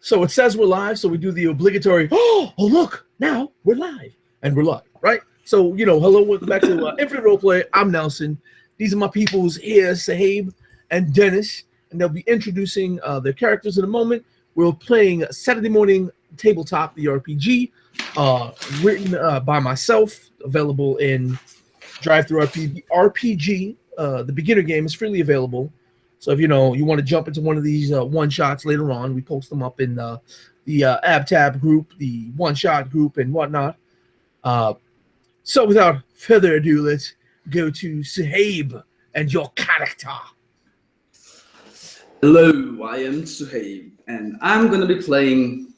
So it says we're live, so we do the obligatory, oh look, now we're live. And we're live, right? So, hello, welcome back to Infinite Roleplay. I'm Nelson. These are my peoples here, Sahib and Dennis, and they'll be introducing their characters in a moment. We're playing Saturday Morning Tabletop, the RPG, written by myself, available in Drive-Thru RPG. The beginner game is freely available. So if you want to jump into one of these one-shots later on, we post them up in the AbTab group, the one-shot group, and whatnot. So without further ado, let's go to Suhaib and your character. Hello, I am Suhaib, and I'm going to be playing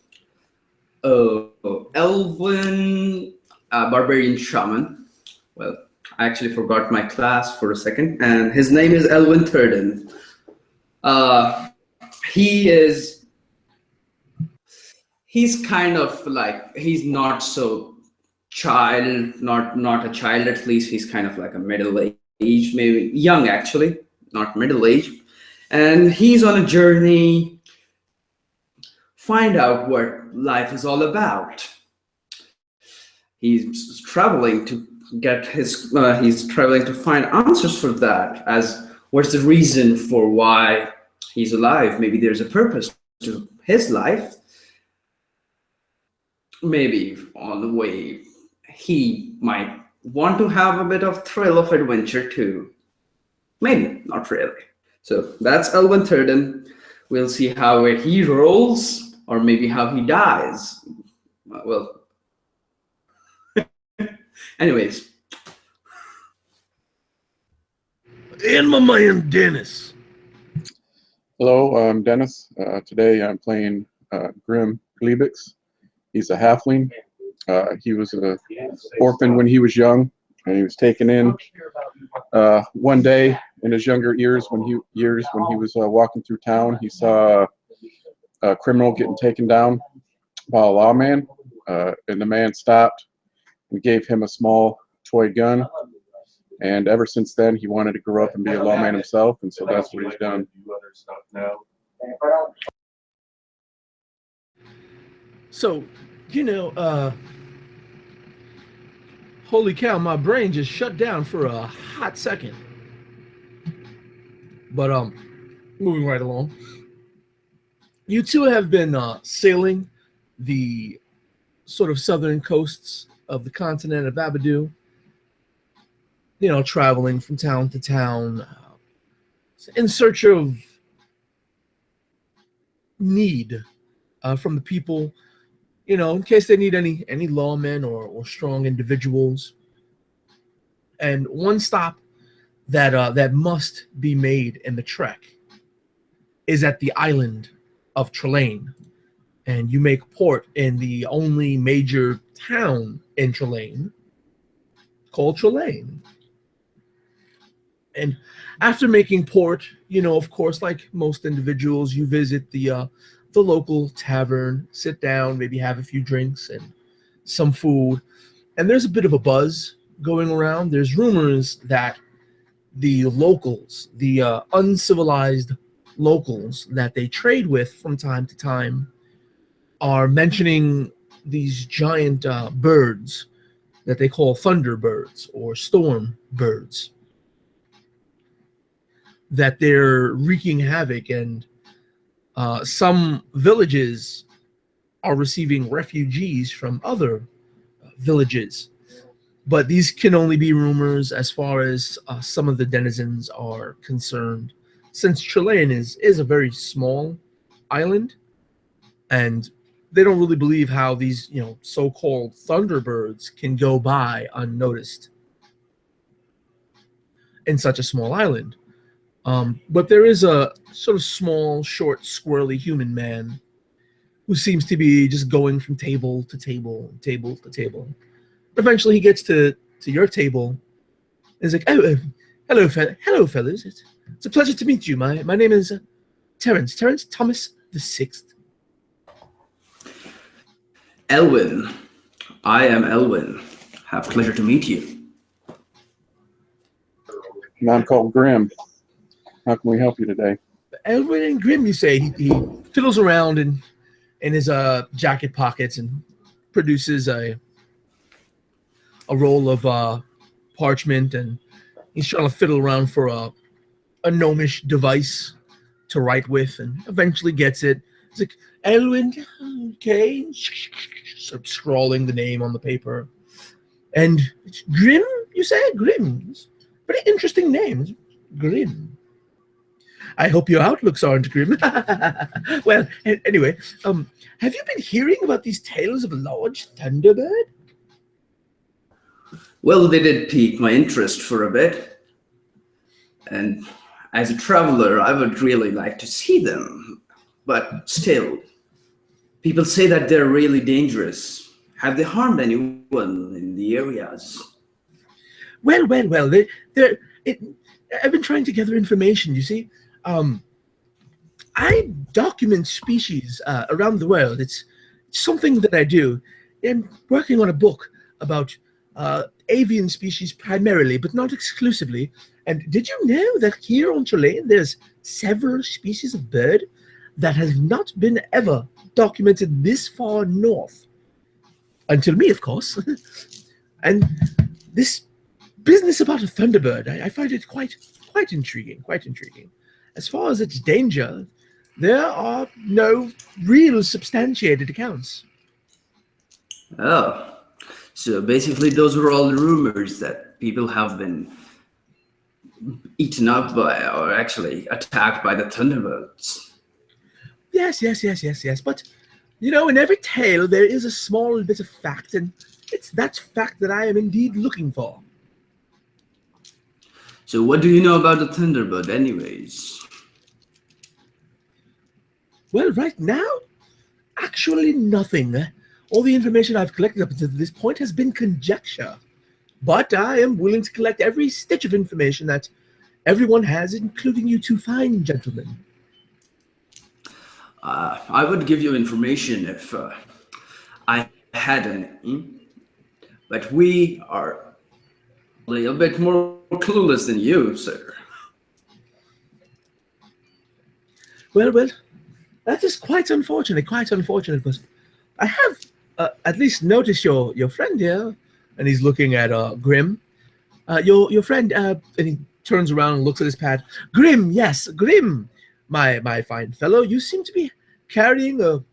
Elven Barbarian Shaman. Well, I actually forgot my class for a second, and his name is Elwin Turden. He's kind of like, he's not so not a child, at least. He's kind of like a middle-aged, maybe young actually, not middle-aged. And he's on a journey, find out what life is all about. He's traveling to find answers for that, as what's the reason for why he's alive. Maybe there's a purpose to his life. Maybe on the way he might want to have a bit of thrill of adventure too. Maybe not really. So that's Elwin Turden. We'll see how he rolls, or maybe how he dies. Well, anyways. And my man Dennis. Hello, I'm Dennis. Today I'm playing Grim Glebix. He's a halfling. He was an orphan when he was young, and he was taken in one day in his younger years when he was walking through town. He saw a criminal getting taken down by a lawman, and the man stopped and gave him a small toy gun. And ever since then, he wanted to grow up and be a lawman himself, and so that's what he's done. So, holy cow, my brain just shut down for a hot second. But moving right along. You two have been sailing the sort of southern coasts of the continent of Abadu. Traveling from town to town in search of need from the people, in case they need any lawmen or strong individuals. And one stop that must be made in the trek is at the island of Trelane. And you make port in the only major town in Trelane, called Trelane. And after making port, of course, like most individuals, you visit the local tavern, sit down, maybe have a few drinks and some food. And there's a bit of a buzz going around. There's rumors that the locals, the uncivilized locals that they trade with from time to time, are mentioning these giant birds that they call Thunderbirds or storm birds, that they're wreaking havoc, and some villages are receiving refugees from other villages. But these can only be rumors as far as some of the denizens are concerned, since Chilean is a very small island, and they don't really believe how these so-called Thunderbirds can go by unnoticed in such a small island. But there is a sort of small, short, squirrely human man who seems to be just going from table to table, table to table. Eventually, he gets to your table and he's like, "Oh, hello, fellas. It's a pleasure to meet you. My name is Terence Thomas the Sixth." Elwin. I am Elwin. Have pleasure to meet you. And I'm called Grim. How can we help you today? Elwin and Grim, you say. He fiddles around and in his jacket pockets and produces a roll of parchment, and he's trying to fiddle around for a gnomish device to write with, and eventually gets it. It's like, Elwin, okay, sort of scrawling the name on the paper. And it's Grim, you say? Grim. Pretty interesting name. Grim. I hope your outlooks aren't grim. Well, anyway, have you been hearing about these tales of Lord Thunderbird? Well, they did pique my interest for a bit. And as a traveler, I would really like to see them. But still, people say that they're really dangerous. Have they harmed anyone in the areas? Well. I've been trying to gather information, you see. I document species around the world. It's something that I do. I'm working on a book about avian species primarily, but not exclusively. And did you know that here on Chilean there's several species of bird that have not been ever documented this far north? Until me, of course. And this business about a thunderbird, I find it quite intriguing, As far as its danger, there are no real substantiated accounts. Oh, so basically those were all rumors that people have been eaten up by, or actually attacked by the Thunderbirds. Yes. But, in every tale there is a small bit of fact, and it's that fact that I am indeed looking for. So what do you know about the Thunderbird anyways? Well, right now, actually nothing. All the information I've collected up to this point has been conjecture. But I am willing to collect every stitch of information that everyone has, including you two fine gentlemen. I would give you information if I had any, but we are a little bit more clueless than you, sir. Well, that is quite unfortunate, but I have at least noticed your friend here, and he's looking at Grim. Your friend, and he turns around and looks at his pad. Grim, yes, Grim, my fine fellow, you seem to be carrying a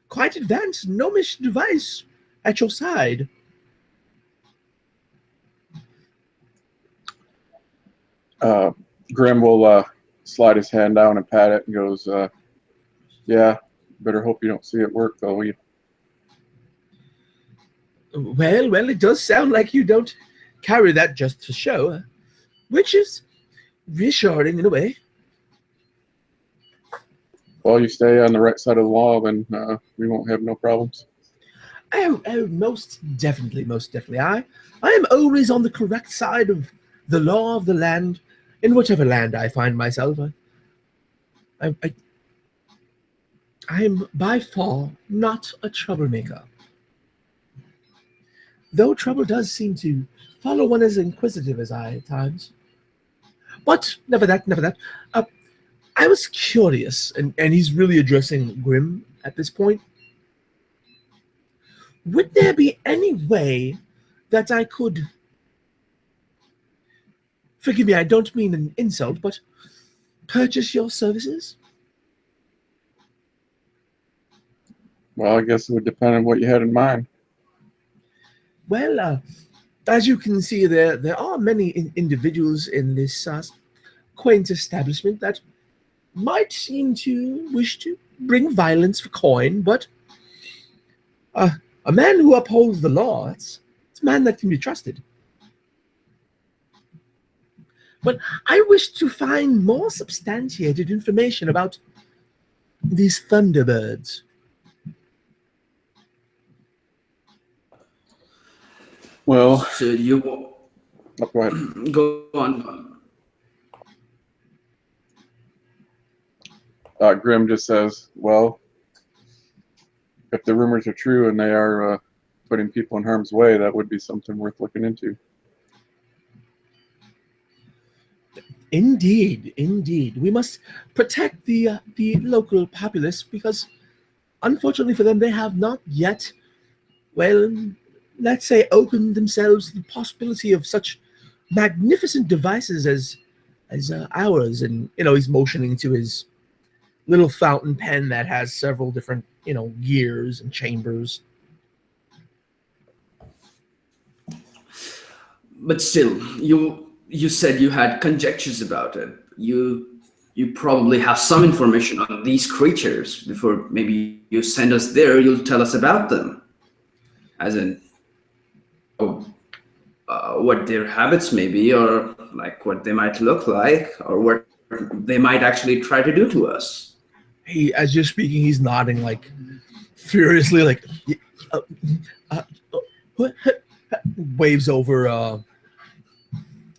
quite advanced gnomish device at your side. Grim will slide his hand down and pat it and goes, yeah, better hope you don't see it work, though. Well, it does sound like you don't carry that just to show, which is reassuring in a way. Well, you stay on the right side of the law, then we won't have no problems. Oh, most definitely. I am always on the correct side of the law of the land, in whichever land I find myself. I am by far not a troublemaker. Though trouble does seem to follow one as inquisitive as I at times. But never that. I was curious, and he's really addressing Grim at this point. Would there be any way that I could, forgive me, I don't mean an insult, but purchase your services? Well, I guess it would depend on what you had in mind. Well, as you can see, there are many individuals in this quaint establishment that might seem to wish to bring violence for coin, but a man who upholds the law, it's a man that can be trusted. But I wish to find more substantiated information about these Thunderbirds. Well, So you oh, go ahead. go on. Grim just says, well, if the rumors are true and they are putting people in harm's way, that would be something worth looking into. Indeed. We must protect the local populace because unfortunately for them, they have not yet, well, let's say, opened themselves to the possibility of such magnificent devices as ours. And he's motioning to his little fountain pen that has several different gears and chambers. But still, you said you had conjectures about it. You probably have some information on these creatures. Before maybe you send us there, you'll tell us about them, as in what their habits may be, or like what they might look like, or what they might actually try to do to us. As you're speaking, he's nodding like furiously, like waves over.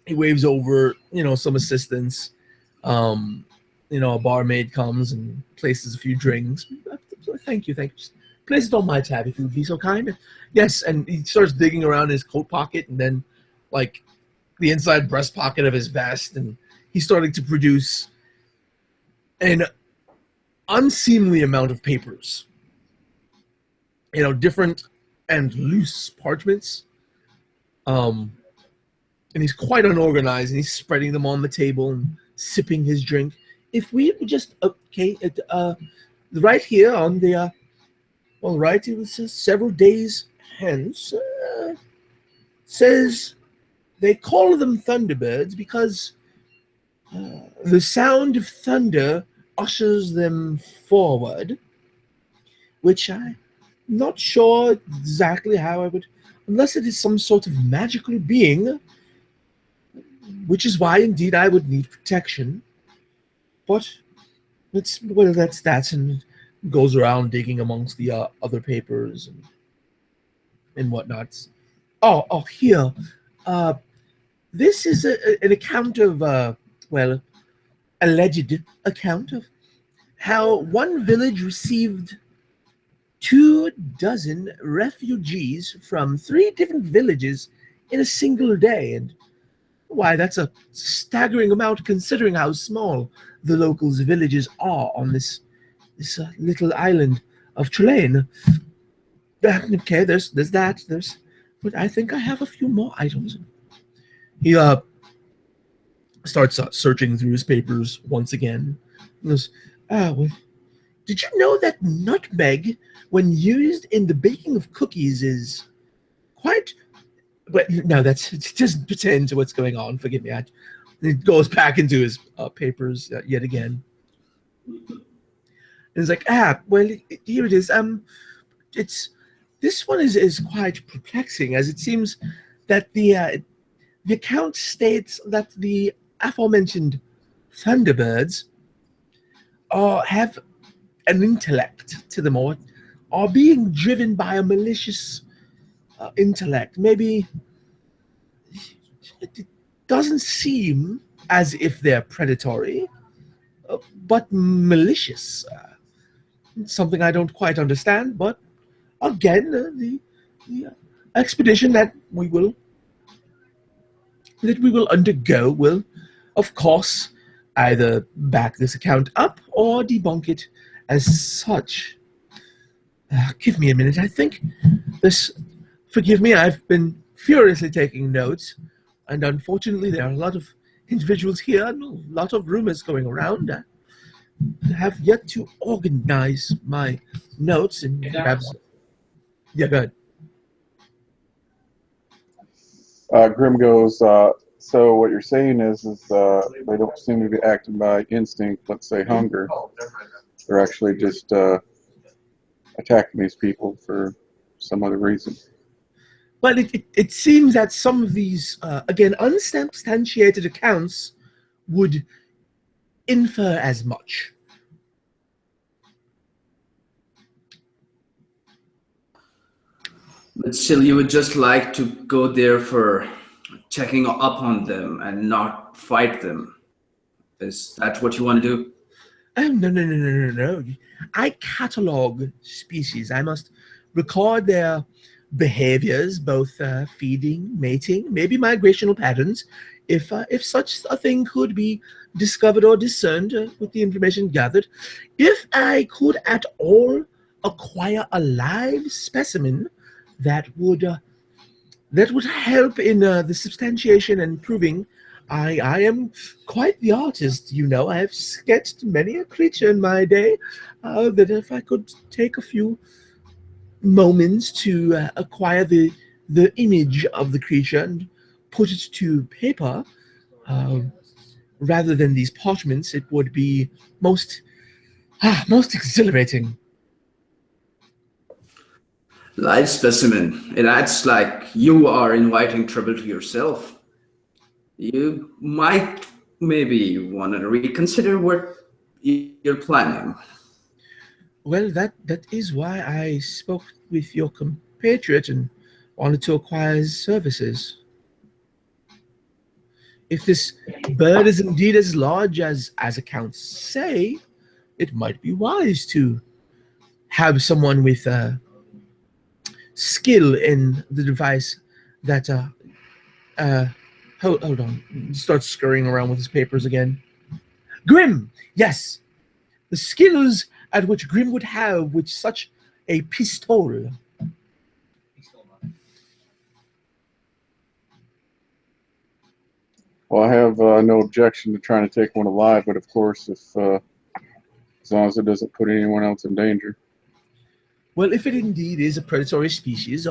He waves over, some assistants. A barmaid comes and places a few drinks. Thank you. Just place it on my tab if you would be so kind. Yes, and he starts digging around in his coat pocket and then, like, the inside breast pocket of his vest, and he's starting to produce an unseemly amount of papers. Different and loose parchments. And he's quite unorganized, and he's spreading them on the table and sipping his drink. If we just right here on the all right, it was several days hence. Says they call them Thunderbirds because the sound of thunder ushers them forward, which I'm not sure exactly how I would, unless it is some sort of magical being, which is why indeed I would need protection. But that's that, and goes around digging amongst the other papers and whatnot. Oh, here. This is an account of alleged account of how one village received 24 refugees from 3 different villages in a single day. And why, that's a staggering amount considering how small the locals' villages are on this little island of Trelane. Okay, there's that. But I think I have a few more items. He starts searching through his papers once again. He goes, well, did you know that nutmeg, when used in the baking of cookies, is quite... But no, that's just pretend to what's going on. Forgive me. He goes back into his papers yet again. And he's like, well, here it is. This one is quite perplexing, as it seems that the account states that the aforementioned Thunderbirds have an intellect to them, or are being driven by a malicious intellect. Maybe it doesn't seem as if they're predatory, but malicious. Something I don't quite understand, but again, the expedition that we will undergo will, of course, either back this account up or debunk it as such. Give me a minute. I think this... Forgive me, I've been furiously taking notes, and unfortunately there are a lot of individuals here and a lot of rumors going around. I have yet to organize my notes and perhaps... Yeah, go ahead. Grim goes, so what you're saying is they don't seem to be acting by instinct, let's say hunger. They're actually just attacking these people for some other reason. Well, it seems that some of these, again, unsubstantiated accounts would infer as much. But still, you would just like to go there for checking up on them and not fight them. Is that what you want to do? Oh, no. I catalog species. I must record their behaviors, both feeding, mating, maybe migrational patterns, if such a thing could be discovered or discerned with the information gathered. If I could at all acquire a live specimen that would help in the substantiation and proving I am quite the artist, you know. I have sketched many a creature in my day. That if I could take a few moments to acquire the image of the creature and put it to paper, uh, rather than these parchments, it would be most exhilarating. Live specimen. That's like you are inviting trouble to yourself. You might maybe want to reconsider what you're planning. Well, that is why I spoke with your compatriot and wanted to acquire his services. If this bird is indeed as large as accounts say, it might be wise to have someone with skill in the device that uh hold on, starts scurrying around with his papers again. Grim, yes, the skills at which Grim would have with such a pistol. Well, I have no objection to trying to take one alive, but of course, if as long as it doesn't put anyone else in danger. Well, if it indeed is a predatory species,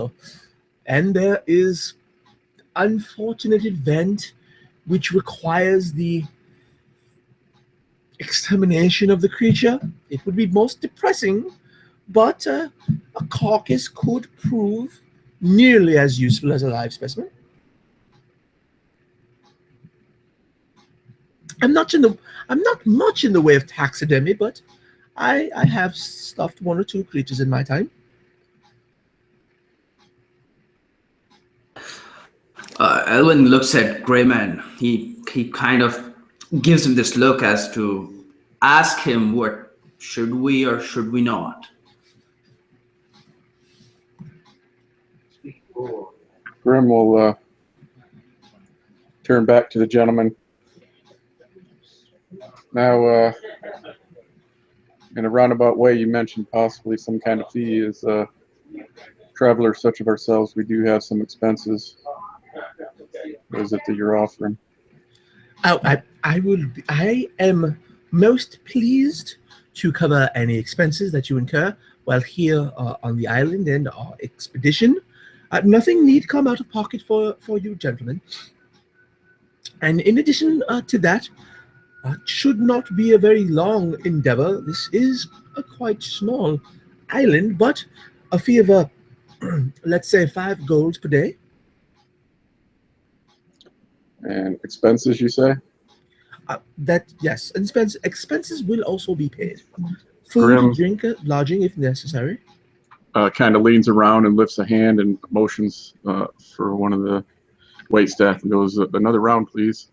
and there is unfortunate event which requires the extermination of the creature, it would be most depressing, but a carcass could prove nearly as useful as a live specimen. I'm not much in the way of taxidermy, but I have stuffed one or two creatures in my time. Elwin looks at Greyman. He kind of gives him this look as to ask him what should we or should we not. Grim will turn back to the gentleman. Now, in a roundabout way, you mentioned possibly some kind of fee. As travelers such as ourselves, we do have some expenses. What is it that you're offering? I am most pleased to cover any expenses that you incur while here on the island and our expedition. Nothing need come out of pocket for you gentlemen. And in addition to that, should not be a very long endeavor. This is a quite small island, but a fee of let's say 5 gold per day. And expenses, you say? That yes, and expenses will also be paid. Food, Grim, drink, lodging if necessary. kind of leans around and lifts a hand and motions for one of the wait staff and goes, "Another round, please."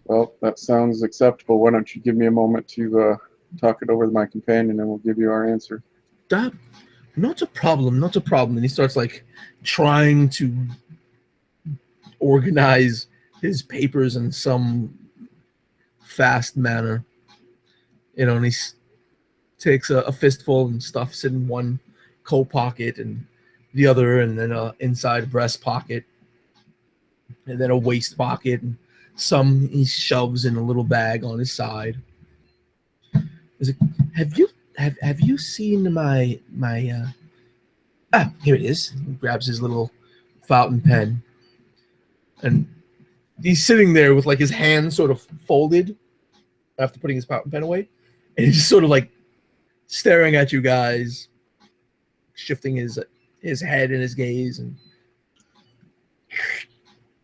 Well, that sounds acceptable. Why don't you give me a moment to talk it over with my companion, and we'll give you our answer. Not a problem, not a problem. And he starts like trying to organize his papers in some fast manner. You know, and takes a fistful and stuffs it in one coat pocket and the other, and then a inside breast pocket, and then a waist pocket, and some he shoves in a little bag on his side. Have you seen my here it is. He grabs his little fountain pen, and he's sitting there with like his hands sort of folded after putting his fountain pen away, and he's just sort of like staring at you guys, shifting his head and his gaze and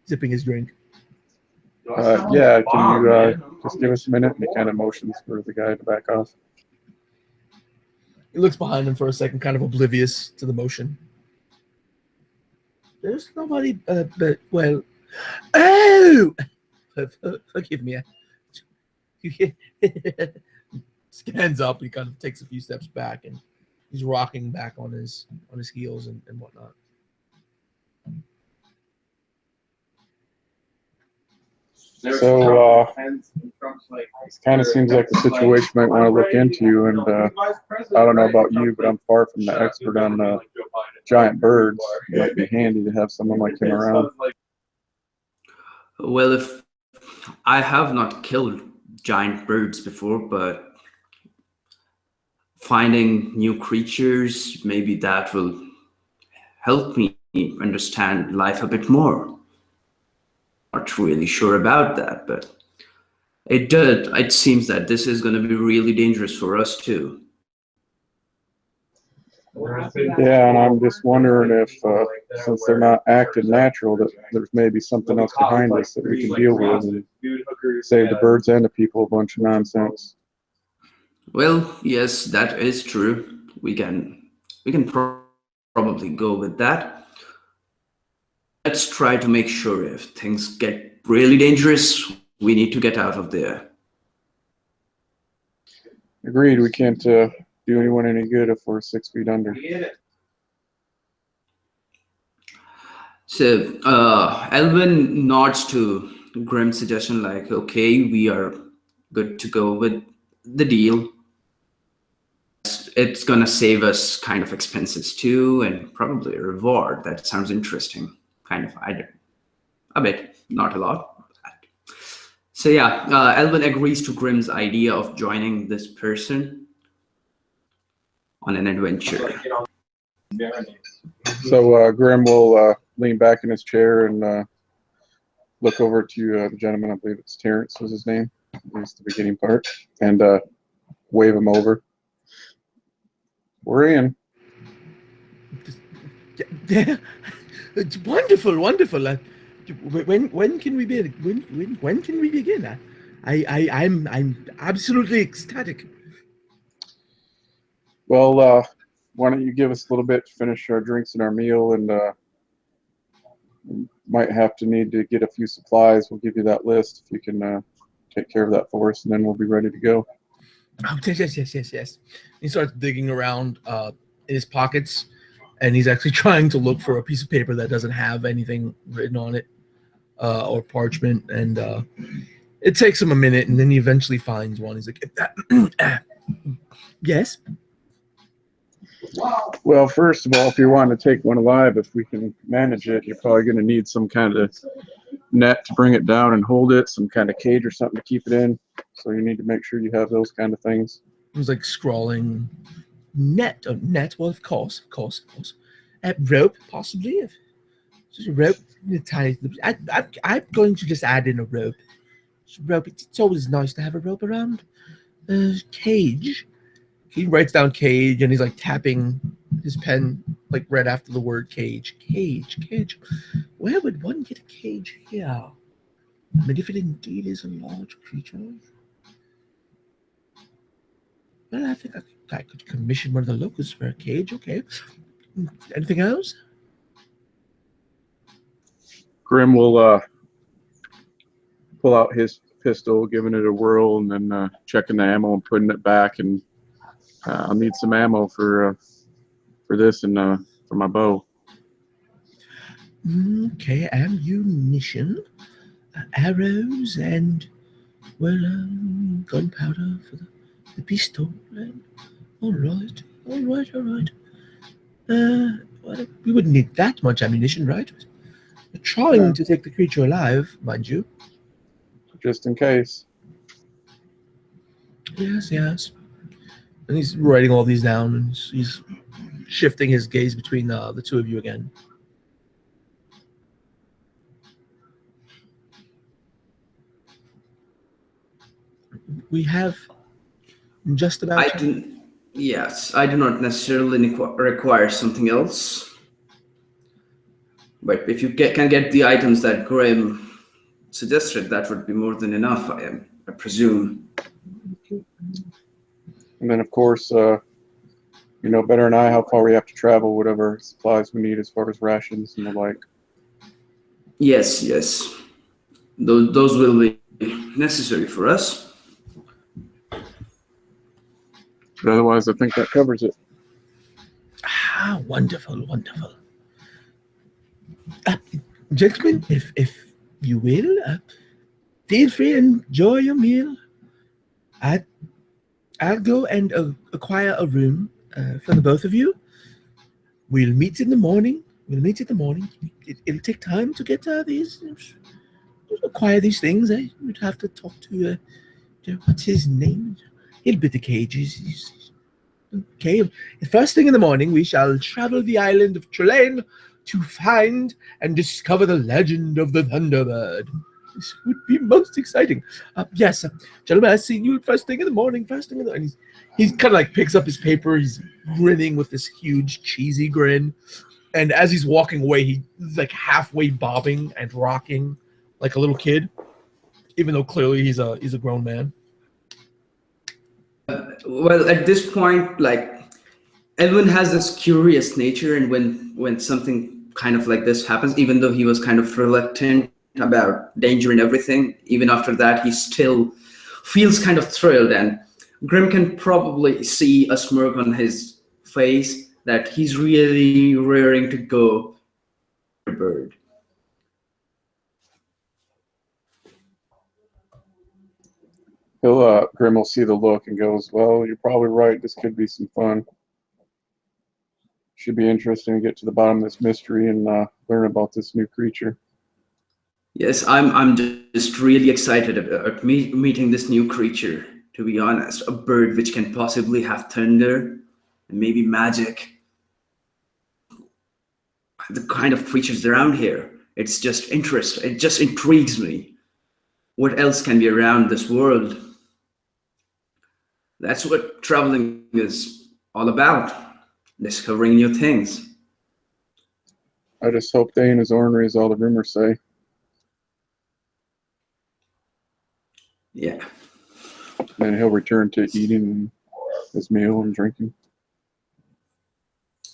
sipping his drink. Yeah, can you just give us a minute? And he kind of motions for the guy to back off. He looks behind him for a second, kind of oblivious to the motion. There's nobody, but, well, oh! Forgive me. Stands up, he kind of takes a few steps back, and he's rocking back on his heels and whatnot. So kind of seems like a situation you might want to look into. And I don't know about you, but I'm far from the expert on giant birds. It might be handy to have someone like him around. Well, if I have not killed giant birds before, but finding new creatures, maybe that will help me understand life a bit more. Not really sure about that, but it seems that this is going to be really dangerous for us too. Yeah, and I'm just wondering if, since they're not acting natural, that there's maybe something else behind this that we can deal with and save the birds and the people a bunch of nonsense. Well, yes, that is true. We can probably go with that. Let's try to make sure if things get really dangerous, we need to get out of there. Agreed. We can't do anyone any good if we're 6 feet under. So Elvin nods to Grimm's suggestion, like, okay, we are good to go with the deal. It's gonna save us kind of expenses too, and probably a reward. That sounds interesting. Kind of, a bit, not a lot. So yeah, Elvin agrees to Grimm's idea of joining this person on an adventure. So Grim will lean back in his chair and look over to the gentleman, I believe it's Terrence was his name, at least the beginning part, and wave him over. We're in. Yeah, it's wonderful, wonderful. When can we be? When can we begin? I'm absolutely ecstatic. Well, why don't you give us a little bit to finish our drinks and our meal, and might have to need to get a few supplies. We'll give you that list if you can take care of that for us, and then we'll be ready to go. Oh, yes. He starts digging around in his pockets, and he's actually trying to look for a piece of paper that doesn't have anything written on it, or parchment, and it takes him a minute, and then he eventually finds one. He's like, yes? Well, first of all, if you're wanting to take one alive, if we can manage it, you're probably going to need some kind of net to bring it down and hold it, some kind of cage or something to keep it in. So you need to make sure you have those kind of things. He's like scrawling net. Well, of course. Rope, possibly. Just a rope. I'm going to just add in a rope. Rope. It's always nice to have a rope around. Cage. He writes down cage, and he's like tapping his pen like right after the word cage. Cage. Where would one get a cage here? I mean, if it indeed is a large creature. Well, I think I could commission one of the locusts for a cage. Okay. Anything else? Grim will pull out his pistol, giving it a whirl, and then checking the ammo and putting it back. And I'll need some ammo for this and for my bow. Okay, ammunition, arrows, and gunpowder for the pistol. All right. Well, we wouldn't need that much ammunition, right? We're trying to take the creature alive, mind you. Just in case. Yes. And he's writing all these down, and he's shifting his gaze between the two of you again. We have just about. Yes, I do not necessarily require something else. But if you can get the items that Graham suggested, that would be more than enough, I presume. And then, of course, you know better than I how far we have to travel, whatever supplies we need as far as rations and the like. Yes. Those will be necessary for us. But otherwise, I think that covers it. Ah, wonderful. Gentlemen, if you will, feel free and enjoy your meal. I'll go and acquire a room for the both of you. We'll meet in the morning. It'll take time to get these acquire these things. We'd have to talk to what's his name? He'll be the cages. Okay. First thing in the morning, we shall travel the island of Trelane to find and discover the legend of the Thunderbird. This would be most exciting. Yes, gentlemen, I see you first thing in the morning. And he's kind of like picks up his paper. He's grinning with this huge cheesy grin. And as he's walking away, he's like halfway bobbing and rocking like a little kid, even though clearly he's a grown man. Well, at this point, like, Elwin has this curious nature, and when something kind of like this happens, even though he was kind of reluctant about danger and everything, even after that, he still feels kind of thrilled, and Grim can probably see a smirk on his face that he's really raring to go. Bird. Grim will see the look and goes, "Well, you're probably right. This could be some fun. Should be interesting to get to the bottom of this mystery and learn about this new creature." Yes, I'm just really excited about meeting this new creature, to be honest. A bird which can possibly have thunder and maybe magic. The kind of creatures around here. It's just interesting. It just intrigues me. What else can be around this world? That's what traveling is all about. Discovering new things. I just hope they ain't as ornery as all the rumors say. Yeah. Then he'll return to eating his meal and drinking.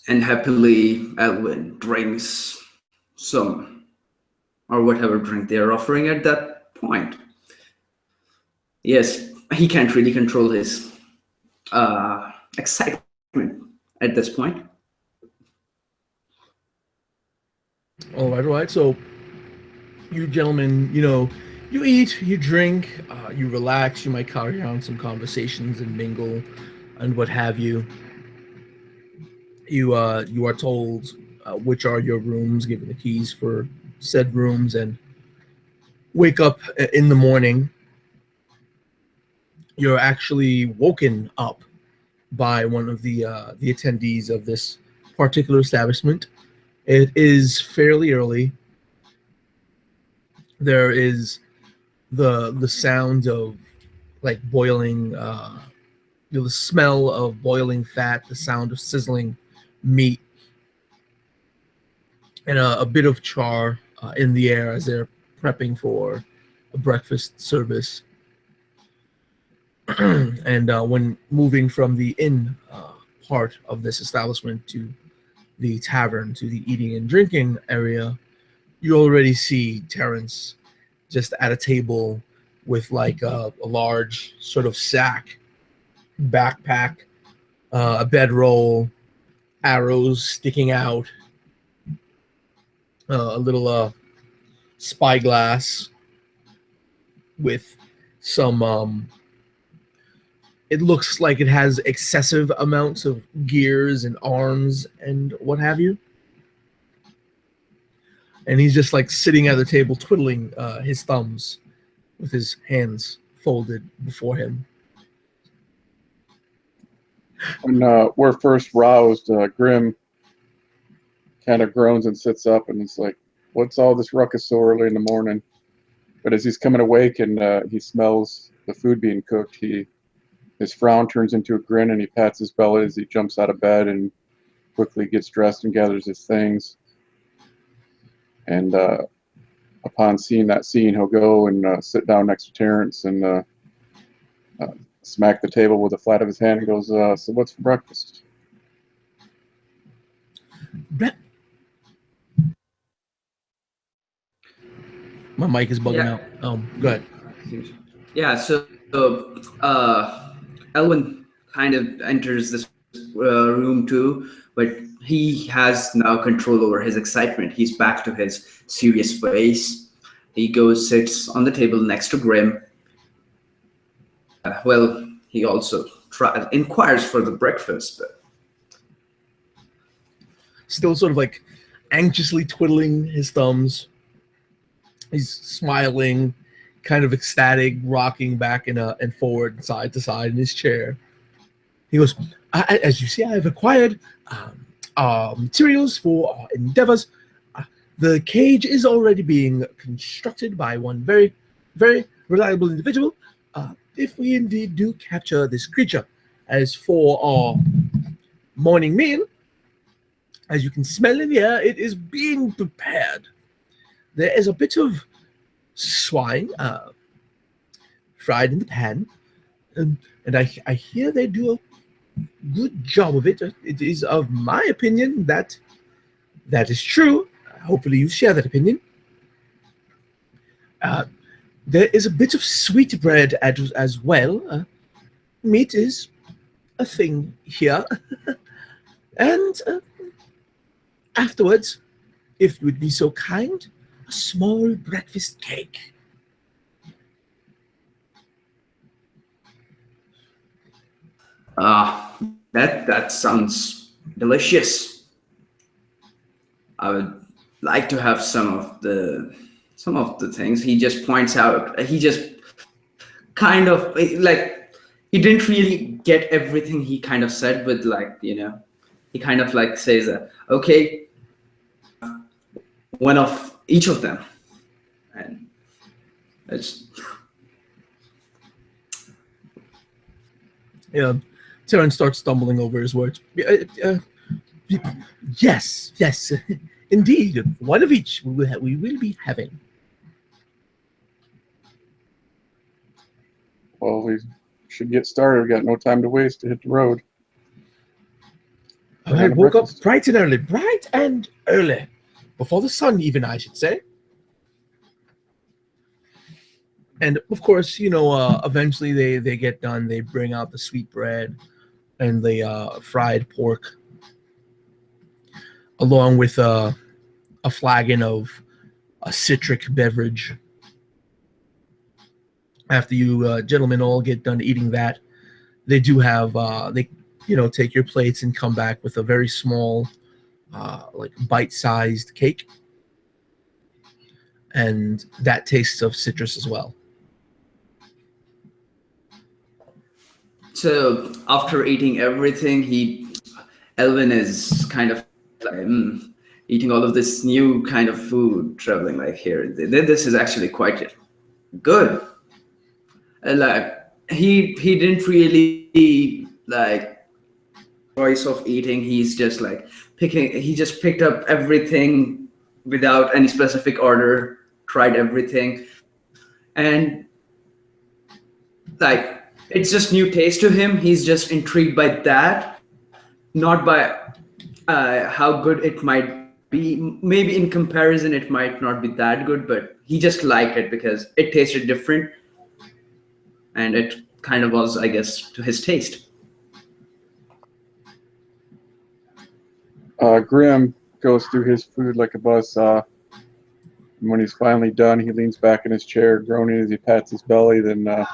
And happily, Elwin drinks some, or whatever drink they're offering at that point. Yes, he can't really control his excitement at this point. All right. So, you gentlemen, you eat, you drink, you relax. You might carry on some conversations and mingle, and what have you. You are told which are your rooms, given the keys for said rooms, and wake up in the morning. You're actually woken up by one of the attendees of this particular establishment. It is fairly early. There is the sound of like boiling, the smell of boiling fat, the sound of sizzling meat, and a bit of char in the air as they're prepping for a breakfast service. And when moving from the inn part of this establishment to the tavern, to the eating and drinking area, you already see Terrence just at a table with like a large sort of sack, backpack, a bedroll, arrows sticking out, a little spyglass with some it looks like it has excessive amounts of gears and arms and what have you. And he's just like sitting at the table twiddling his thumbs with his hands folded before him. When we're first roused, Grim kind of groans and sits up and is like, "What's all this ruckus so early in the morning?" But as he's coming awake and he smells the food being cooked, his frown turns into a grin and he pats his belly as he jumps out of bed and quickly gets dressed and gathers his things. And upon seeing that scene, he'll go and sit down next to Terrence and smack the table with the flat of his hand and goes, "So what's for breakfast?" My mic is bugging out. Go ahead. Yeah, so Elwin kind of enters this room too, but he has now control over his excitement. He's back to his serious face, he goes, sits on the table next to Grim. Well, he also inquires for the breakfast, but still sort of like anxiously twiddling his thumbs. He's smiling, kind of ecstatic, rocking back and forward, side to side in his chair. He goes, as you see, I have acquired materials for our endeavors. The cage is already being constructed by one very, very reliable individual. If we indeed do capture this creature, as for our morning meal, as you can smell in the air, it is being prepared. There is a bit of swine fried in the pan, and I hear they do a good job of it. It is of my opinion that is true. Hopefully you share that opinion. There is a bit of sweetbread as well. Meat is a thing here. And afterwards, if you would be so kind, a small breakfast cake. That sounds delicious. I would like to have some of the things. He just points out. He just kind of like he didn't really get everything he kind of said with he kind of like says okay, one of each of them, and it's Terran starts stumbling over his words. Yes, indeed. One of each we will be having. Well, we should get started. We got no time to waste to hit the road. All right, woke up bright and early. Before the sun even, I should say. And of course, eventually they get done. They bring out the sweetbread and the fried pork, along with a flagon of a citric beverage. After you gentlemen all get done eating that, they do have take your plates and come back with a very small, like bite-sized cake, and that tastes of citrus as well. So after eating everything, Elvin is kind of like eating all of this new kind of food, traveling like here. This is actually quite good. Like he didn't really like choice of eating. He's just like he just picked up everything without any specific order, tried everything, and like it's just new taste to him. He's just intrigued by that, not by how good it might be. Maybe in comparison it might not be that good, but he just liked it because it tasted different, and it kind of was, I guess, to his taste. Grim goes through his food like a buzzsaw. And when he's finally done, he leans back in his chair, groaning as he pats his belly, then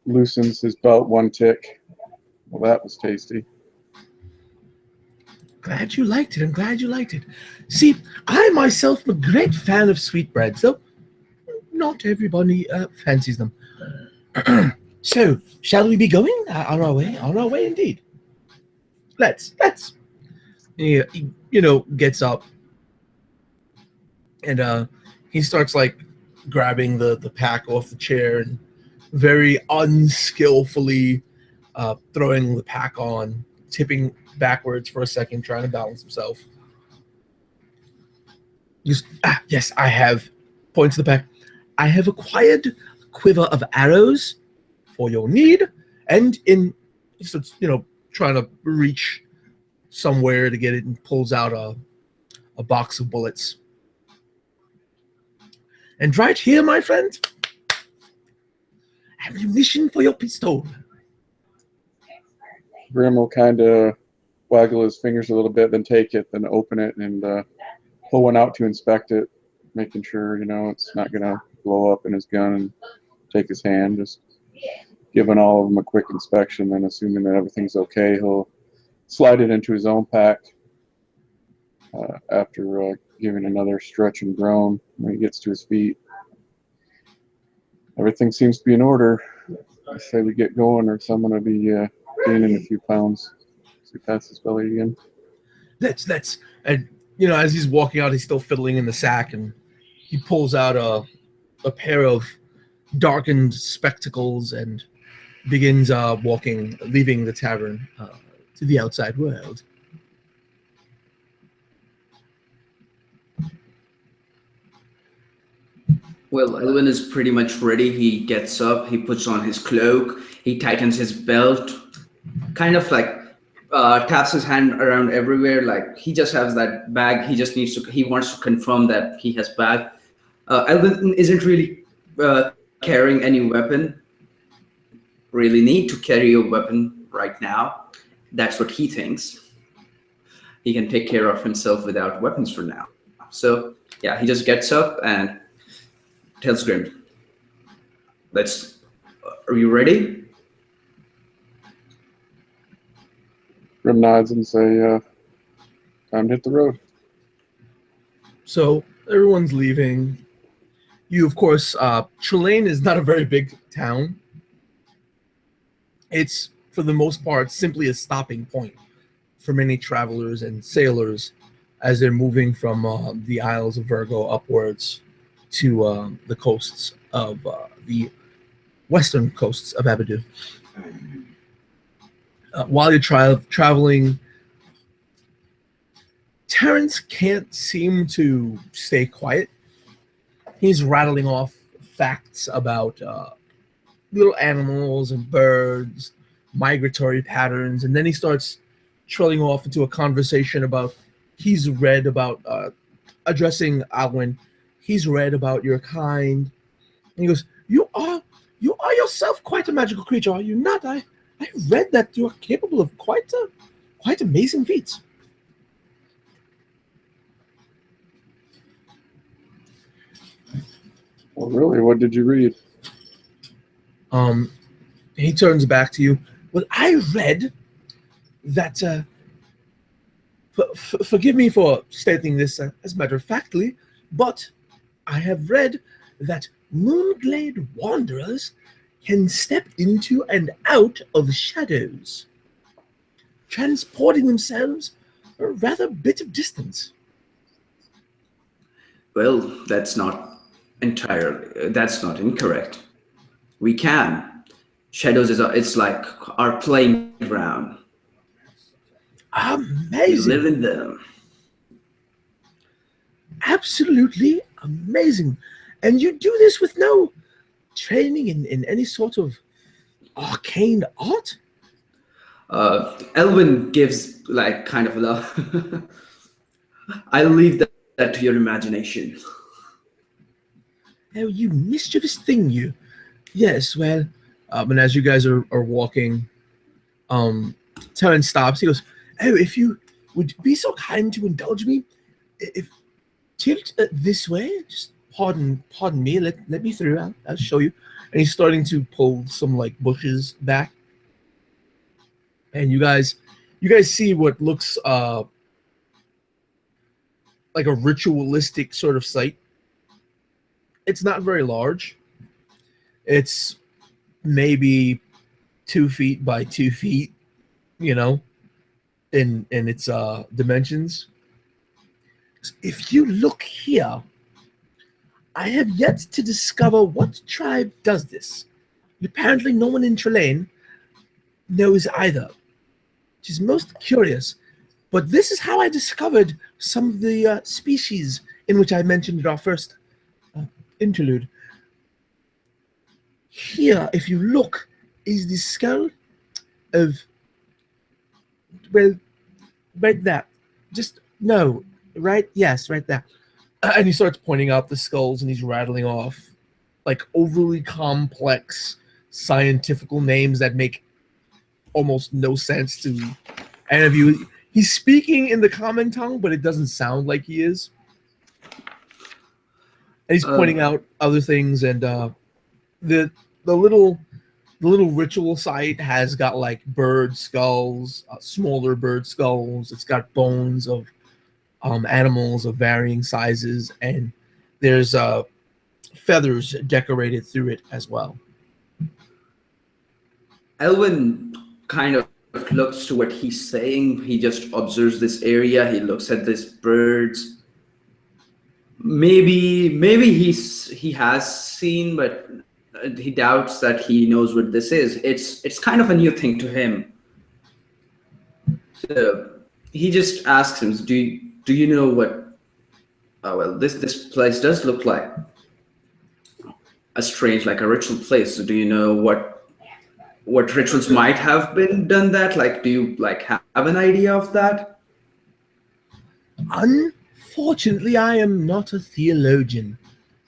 loosens his belt one tick. Well, that was tasty. Glad you liked it. I'm glad you liked it. See, I myself am a great fan of sweetbreads, though not everybody fancies them. So, shall we be going on our way? On our way, indeed. Let's. He gets up, and he starts like grabbing the pack off the chair and very unskillfully throwing the pack on, tipping backwards for a second, trying to balance himself. Yes, I have. Points to the pack. I have acquired a quiver of arrows for your need, and trying to reach somewhere to get it, and pulls out a box of bullets. And right here, my friend, ammunition for your pistol. Grim will kind of waggle his fingers a little bit, then take it, then open it, and pull one out to inspect it. making sure, it's not going to blow up in his gun and take his hand. Just giving all of them a quick inspection, then assuming that everything's okay, he'll slide it into his own pack after giving another stretch and groan when he gets to his feet. Everything seems to be in order. I say we get going, or someone will be gaining a few pounds. So he passes his belly again. That's and as he's walking out, he's still fiddling in the sack, and he pulls out a pair of darkened spectacles and begins leaving the tavern to the outside world. Well, Elvin is pretty much ready. He gets up, he puts on his cloak, he tightens his belt, kind of like taps his hand around everywhere. Like he just has that bag. He wants to confirm that he has bag. Elvin isn't really carrying any weapon. Really need to carry a weapon right now. That's what he thinks. He can take care of himself without weapons for now. So yeah, he just gets up and tells Grim, are you ready? Grim nods and say, time to hit the road. So everyone's leaving. You, of course, Trelane is not a very big town. It's, for the most part, simply a stopping point for many travelers and sailors as they're moving from the Isles of Virgo upwards to the coasts of the western coasts of Abydos. While you're traveling, Terrence can't seem to stay quiet. He's rattling off facts about little animals and birds, migratory patterns, and then he starts trailing off into a conversation about he's read about addressing Alwyn. He's read about your kind. And he goes, You are yourself quite a magical creature, are you not? I read that you are capable of quite amazing feats. Well, really, what did you read? He turns back to you. Well, I read that. Forgive me for stating this as matter of factly, but I have read that Moonglade wanderers can step into and out of shadows, transporting themselves a rather bit of distance. Well, that's not incorrect. We can. Shadows it's like our playing ground. Amazing. We live in them. Absolutely amazing. And you do this with no training in any sort of arcane art? Elvin gives like kind of a I'll leave that to your imagination. Oh, you mischievous thing, you. Yes, well, and as you guys are walking, Terrence stops. He goes, oh, if you would be so kind to indulge me, if tilt this way, just pardon me, let me through, I'll show you. And he's starting to pull some like bushes back. And you guys see what looks like a ritualistic sort of site. It's not very large. It's maybe 2 feet by 2 feet, in its dimensions. If you look here, I have yet to discover what tribe does this. Apparently no one in Trelane knows either, which is most curious. But this is how I discovered some of the species in which I mentioned in our first interlude. Here, if you look, is the skull of, well, right there. Just, no, right? Yes, right there. And he starts pointing out the skulls and he's rattling off like overly complex scientifical names that make almost no sense to any of you. He's speaking in the common tongue, but it doesn't sound like he is. and he's pointing out other things, and the the little the little ritual site has got like bird skulls, smaller bird skulls. It's got bones of animals of varying sizes, and there's feathers decorated through it as well. Elwin kind of looks to what he's saying. He just observes this area. He looks at these birds. Maybe he has seen, but he doubts that he knows what this is. It's kind of a new thing to him. So he just asks him, "Do you know what? Well, this place does look like a strange, like a ritual place. So do you know what rituals might have been done that? Like, do you like have an idea of that?" Unfortunately, I am not a theologian.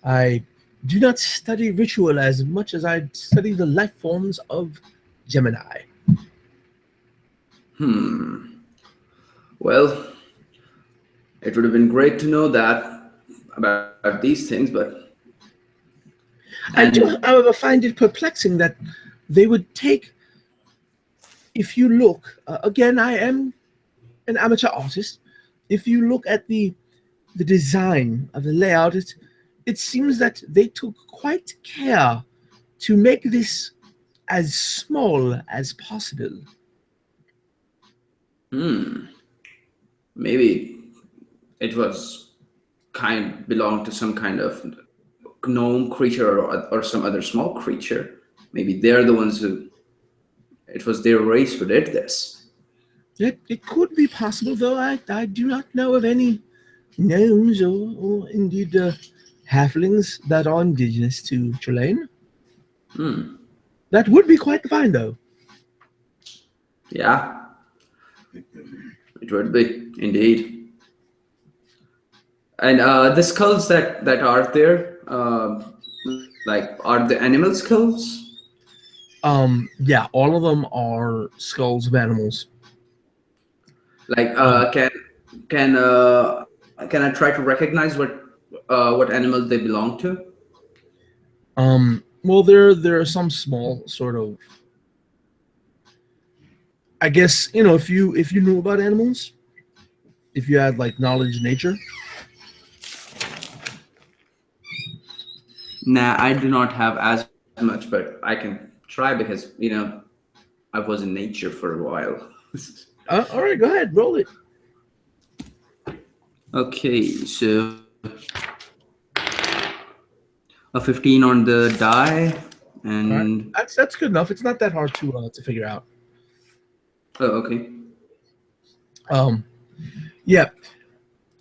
I do not study ritual as much as I study the life forms of Gemini. Well, it would have been great to know that about these things, but I do, however, find it perplexing that they would take. If you look again, I am an amateur artist. If you look at the design of the layout, it seems that they took quite care to make this as small as possible. maybe it belonged to some kind of gnome creature or some other small creature. Maybe they're the ones who. It was their race who did this. It could be possible, though I do not know of any gnomes or indeed halflings that are indigenous to Trelane. That would be quite the find, though. Yeah, it would be indeed. And the skulls that are there, like, are the animal skulls? Yeah, all of them are skulls of animals. Like, can I try to recognize what animal they belong to? Well, there are some small sort of. I guess if you knew about animals, if you had like knowledge of nature. Nah, I do not have as much, but I can try because I was in nature for a while. All right, go ahead, roll it. Okay, so a 15 on the die, and right. That's good enough. It's not that hard to figure out. oh, okay. Yeah,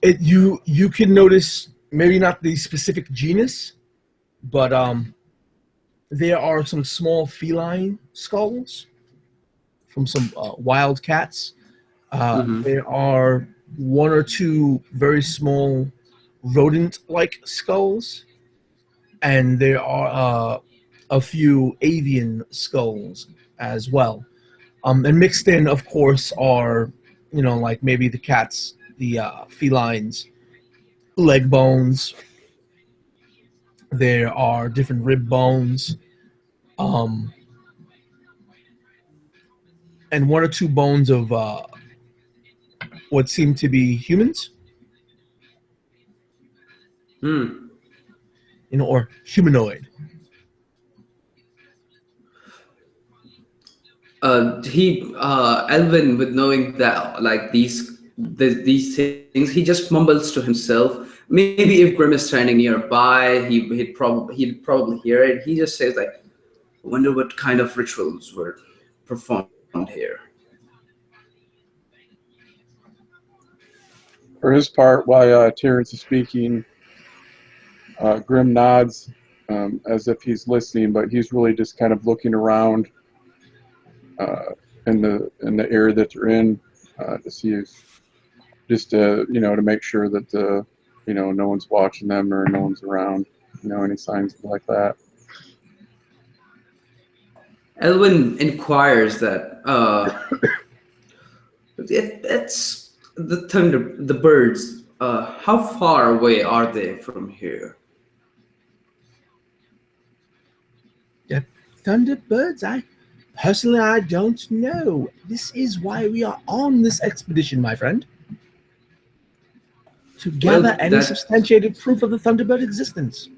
you can notice maybe not the specific genus, but there are some small feline skulls from some wild cats. There are one or two very small rodent-like skulls, and there are a few avian skulls as well. And mixed in, of course, are like maybe the cats, the felines, leg bones. There are different rib bones, and one or two bones of what seem to be humans, or humanoid. Elvin, with knowing that like these things, he just mumbles to himself. Maybe if Grim is standing nearby, he'd probably hear it. He just says like, "I wonder what kind of rituals were performed here." For his part, while Terrence is speaking, Grim nods as if he's listening, but he's really just kind of looking around in the area that they're in to see if, just to make sure that no one's watching them or no one's around, any signs like that. Elwin inquires that it's the birds. How far away are they from here? Thunderbirds? I don't know. This is why we are on this expedition, my friend. To gather Well, any that substantiated proof of the Thunderbird existence.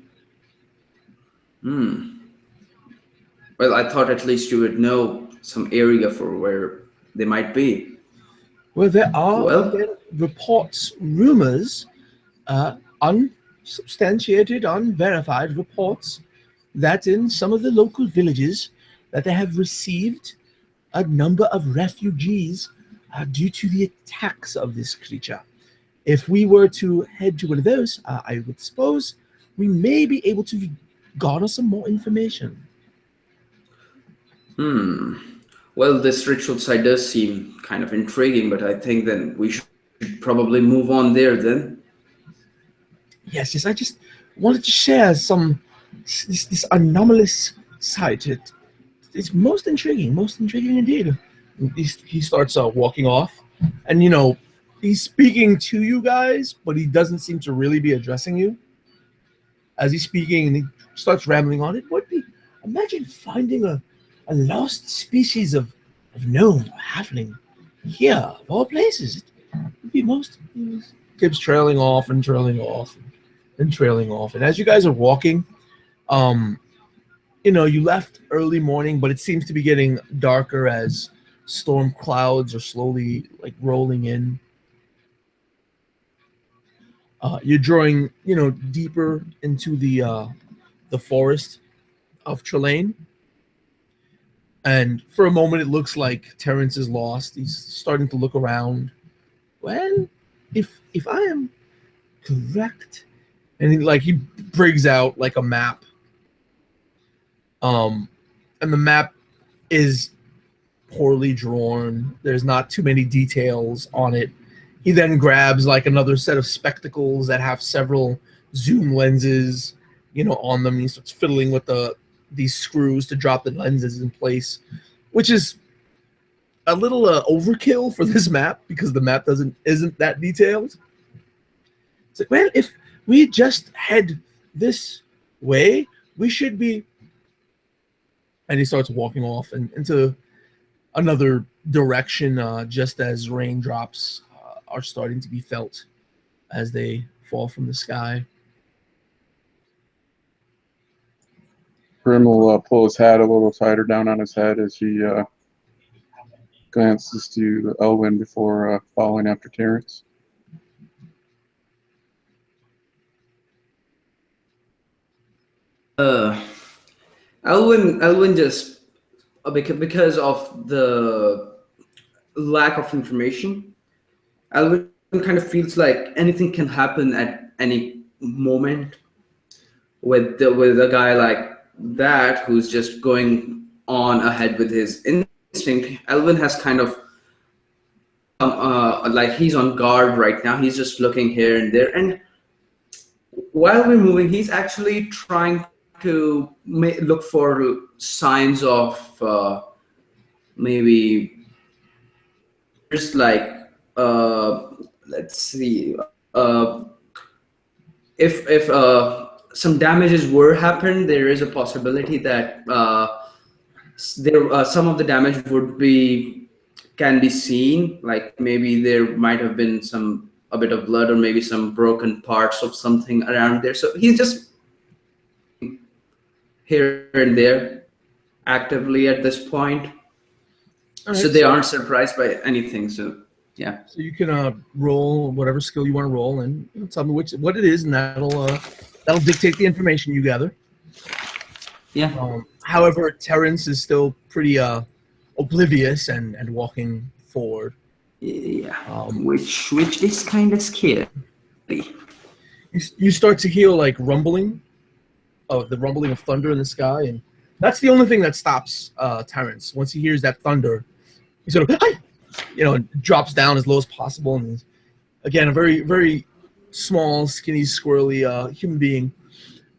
well, I thought at least you would know some area for where they might be. Well, there are Well, again reports, rumors, unsubstantiated, unverified reports that in some of the local villages that they have received a number of refugees due to the attacks of this creature. If we were to head to one of those, I would suppose we may be able to garner some more information. well, this ritual site does seem kind of intriguing, but I think then we should probably move on there then. Yes, I just wanted to share this anomalous site. It's most intriguing indeed. He starts walking off, and he's speaking to you guys, but he doesn't seem to really be addressing you. As he's speaking, and he starts rambling on, it would be, imagine finding a lost species of gnome or halfling here, of all places. It would be most. He keeps trailing off and trailing off and trailing off. And as you guys are walking, you left early morning, but it seems to be getting darker as storm clouds are slowly rolling in. You're drawing, deeper into the forest of Trelane. And for a moment, it looks like Terrence is lost. He's starting to look around. Well, if I am correct, and he brings out a map. And the map is poorly drawn. There's not too many details on it. He then grabs another set of spectacles that have several zoom lenses, on them. He starts fiddling with these screws to drop the lenses in place, which is a little overkill for this map because the map isn't that detailed. It's like, well, if we just head this way, we should be. And he starts walking off into another direction, just as raindrops are starting to be felt as they fall from the sky. Grim will pull his hat a little tighter down on his head as he glances to Elwyn before following after Terrence. Elwyn just because of the lack of information, Elwyn kind of feels like anything can happen at any moment with a guy like that who's just going on ahead with his instinct. Elwyn has kind of he's on guard right now. He's just looking here and there, and while we're moving, he's actually trying to look for signs of maybe just let's see if some damages were happened, there is a possibility that some of the damage can be seen, like maybe there might have been a bit of blood or maybe some broken parts of something around there. So he's just here and there actively at this point. Right, so they aren't surprised by anything. So yeah. So you can roll whatever skill you want to roll and tell me what it is, and that'll dictate the information you gather. Yeah. However, Terrence is still pretty oblivious and walking forward. Yeah. Which is kind of scary. You start to hear rumbling. The rumbling of thunder in the sky, and that's the only thing that stops Terrence. Once he hears that thunder, he sort of, drops down as low as possible, and he's, again, a very, very small, skinny, squirrely human being.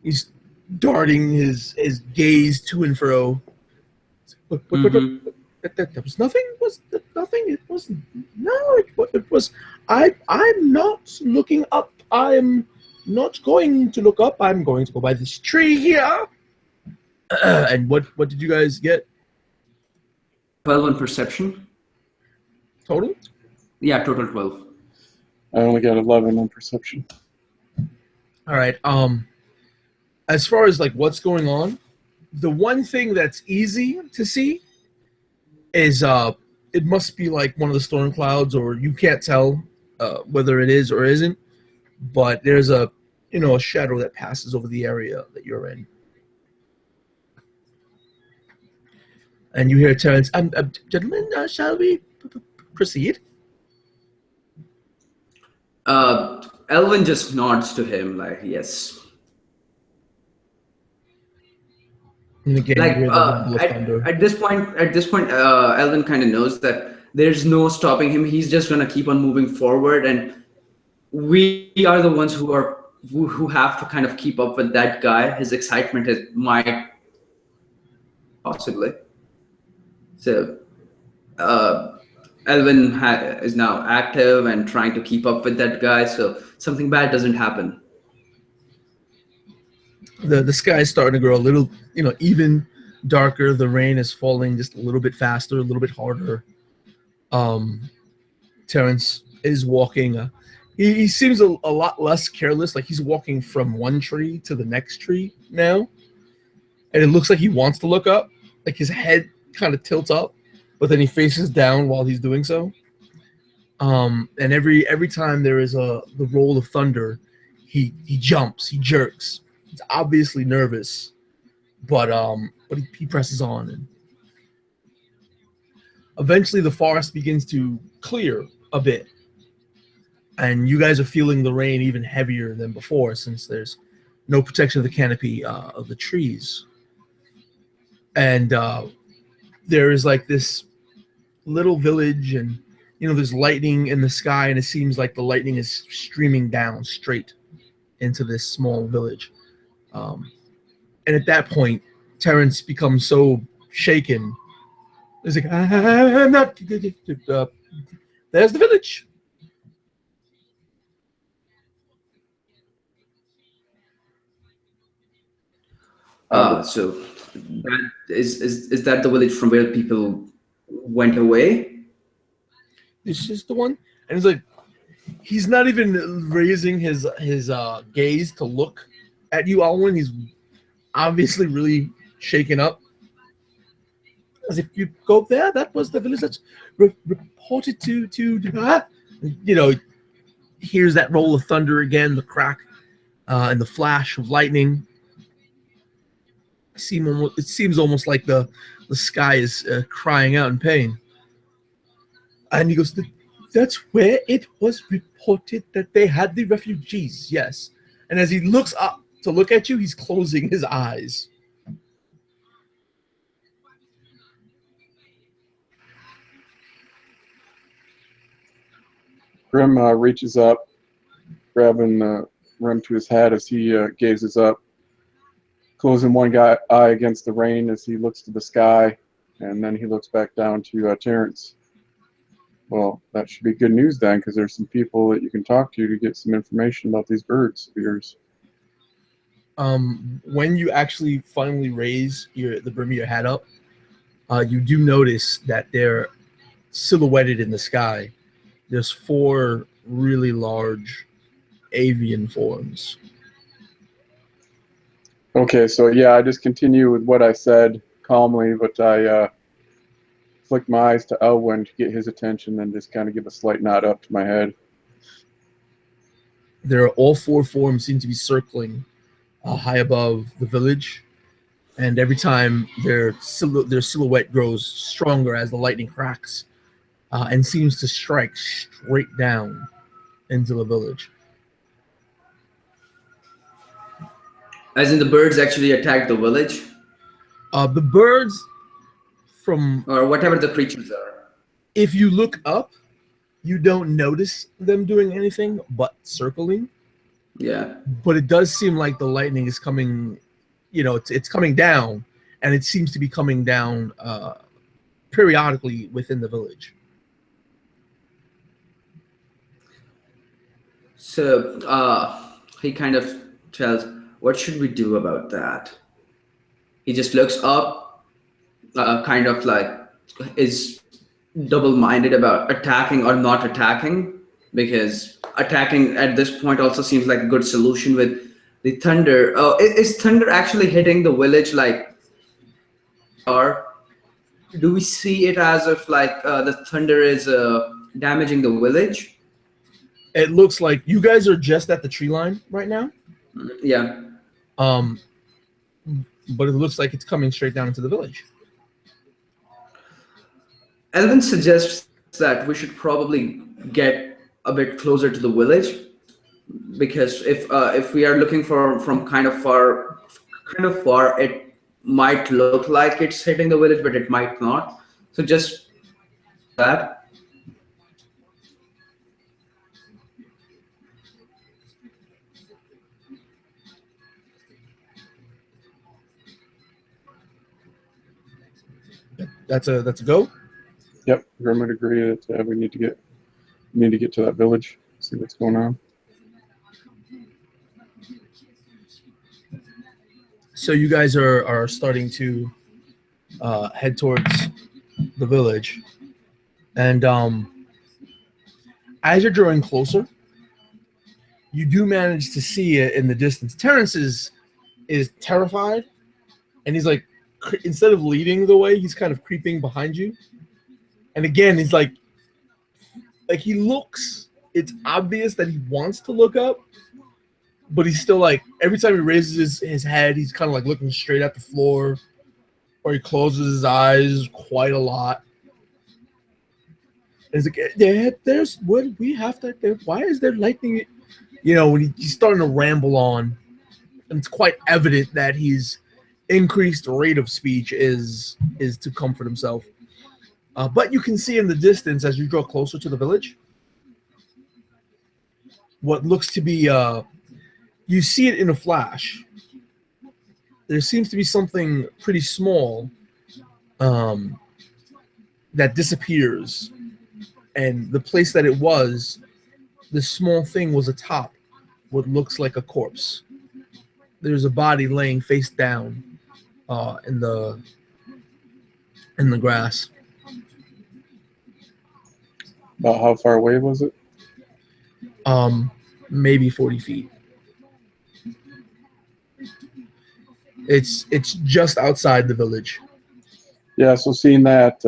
He's darting his gaze to and fro. That was nothing. Was that nothing? It wasn't. No, it was. I'm not looking up. I'm not going to look up. I'm going to go by this tree here. And what did you guys get 12 on perception. total? Yeah, total 12. I only got 11 on perception. All right. As far as like what's going on, the one thing that's easy to see is it must be like one of the storm clouds, or you can't tell whether it is or isn't. But there's a a shadow that passes over the area that you're in, and you hear Terrence, "Gentlemen, shall we proceed?" Elvin just nods to him like, yes. And again, Like you hear the rumble of thunder. at this point, Elvin kind of knows that there's no stopping him. He's just gonna keep on moving forward, and we are the ones who have to kind of keep up with that guy. His excitement might possibly. So Elvin is now active and trying to keep up with that guy, so something bad doesn't happen. The sky is starting to grow a little, even darker. The rain is falling just a little bit faster, a little bit harder. Terrence is walking. He seems a lot less careless. Like he's walking from one tree to the next tree now, and it looks like he wants to look up. Like his head kind of tilts up, but then he faces down while he's doing so. And every time there is the roll of thunder, he jumps, he jerks. He's obviously nervous, but he presses on, and eventually the forest begins to clear a bit, and you guys are feeling the rain even heavier than before since there's no protection of the canopy of the trees, and there is like this little village, and there's lightning in the sky, and it seems like the lightning is streaming down straight into this small village. And at that point, Terrence becomes so shaken. He's like, I'm not. There's the village. So that is that the village from where people went away? This is the one. And he's like, he's not even raising his gaze to look at you, Alwyn. He's obviously really shaken up. As if you go there, that was the village that's reported to hears that roll of thunder again, the crack and the flash of lightning. It seems almost like the sky is crying out in pain. And he goes, that's where it was reported that they had the refugees, yes. And as he looks up to look at you, he's closing his eyes. Grim reaches up, grabbing the rim to his hat as he gazes up, closing one eye against the rain as he looks to the sky, and then he looks back down to Terrence. Well, that should be good news then, because there's some people that you can talk to get some information about these birds of yours. When you actually finally raise the brim of your hat up, you do notice that they're silhouetted in the sky. There's 4 really large avian forms. Okay, so yeah, I just continue with what I said calmly, but I flick my eyes to Elwyn to get his attention and just kind of give a slight nod up to my head. All 4 forms seem to be circling high above the village, and every time their silhouette grows stronger as the lightning cracks and seems to strike straight down into the village. As in the birds actually attacked the village? The birds or whatever the creatures are. If you look up, you don't notice them doing anything but circling. Yeah. But it does seem like the lightning is coming, it's coming down, and it seems to be coming down periodically within the village. So he kind of tells, what should we do about that? He just looks up, kind of like is double-minded about attacking or not attacking, because attacking at this point also seems like a good solution with the thunder. Is thunder actually hitting the village, like, or do we see it as if like the thunder is damaging the village? It looks like you guys are just at the tree line right now. Yeah. But it looks like it's coming straight down into the village. Elvin suggests that we should probably get a bit closer to the village, because if we are looking from kind of far, it might look like it's hitting the village, but it might not. So just that. That's a go. Yep, Grim would agree that we need to get to that village, see what's going on. So you guys are starting to head towards the village, and as you're drawing closer, you do manage to see it in the distance. Terrence is terrified, and he's like, instead of leading the way, he's kind of creeping behind you. And again, he's like he looks. It's obvious that he wants to look up, but he's still like, every time he raises his head, he's kind of like looking straight at the floor, or he closes his eyes quite a lot. And he's like, there's what we have to. Why is there lightning? You know, when he's starting to ramble on, and it's quite evident that his increased rate of speech is to comfort himself. But you can see in the distance, as you draw closer to the village, what looks to be you see it in a flash. There seems to be something pretty small that disappears, and the place that it was, the small thing was atop what looks like a corpse. There's a body laying face down in the grass. About how far away was it? Maybe 40 feet. It's just outside the village. Yeah, so seeing that,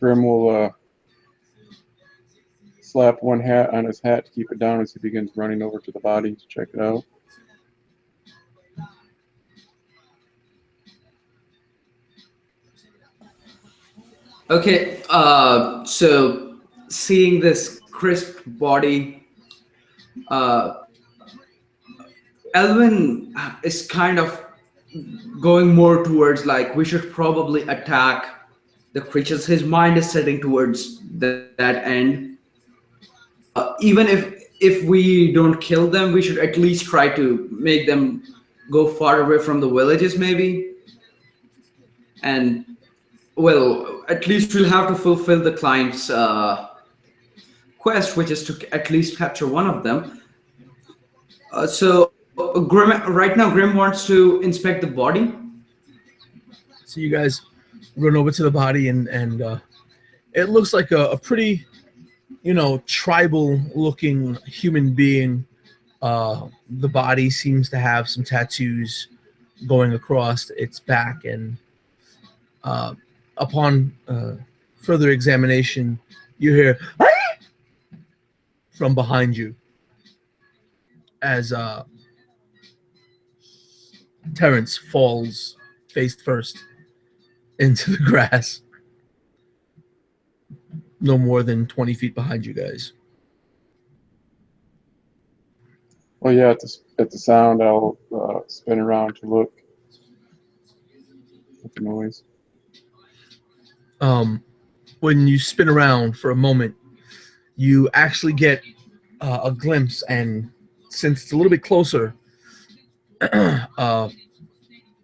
Grim will slap one hat on his hat to keep it down as he begins running over to the body to check it out. Okay, so seeing this crisp body, Elvin is kind of going more towards like we should probably attack the creatures. His mind is setting towards that end. Even if we don't kill them, we should at least try to make them go far away from the villages, maybe. And well, at least we'll have to fulfill the client's quest, which is to at least capture one of them. So Grim, right now, Grim wants to inspect the body. So you guys run over to the body, and it looks like a pretty, tribal-looking human being. The body seems to have some tattoos going across its back, and upon further examination, you hear from behind you as Terrence falls face first into the grass, no more than 20 feet behind you guys. Well, yeah, at the sound, I'll spin around to look at the noise. When you spin around for a moment, you actually get a glimpse, and since it's a little bit closer,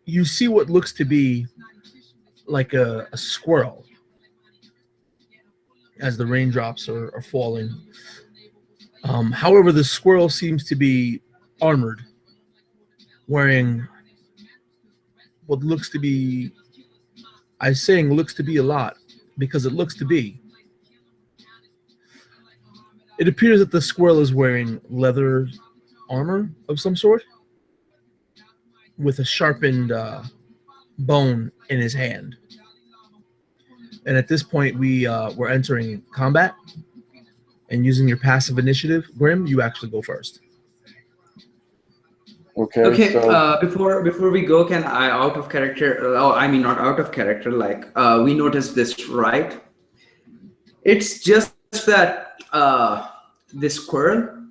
you see what looks to be like a squirrel as the raindrops are falling. However, the squirrel seems to be armored, wearing what looks to be, I'm saying looks to be a lot because it looks to be. It appears that the squirrel is wearing leather armor of some sort with a sharpened bone in his hand. And at this point, we're entering combat. And using your passive initiative, Grim, you actually go first. Okay. Okay. So Before we go, can I out of character? Oh, I mean not out of character. Like we noticed this, right? It's just that this squirrel.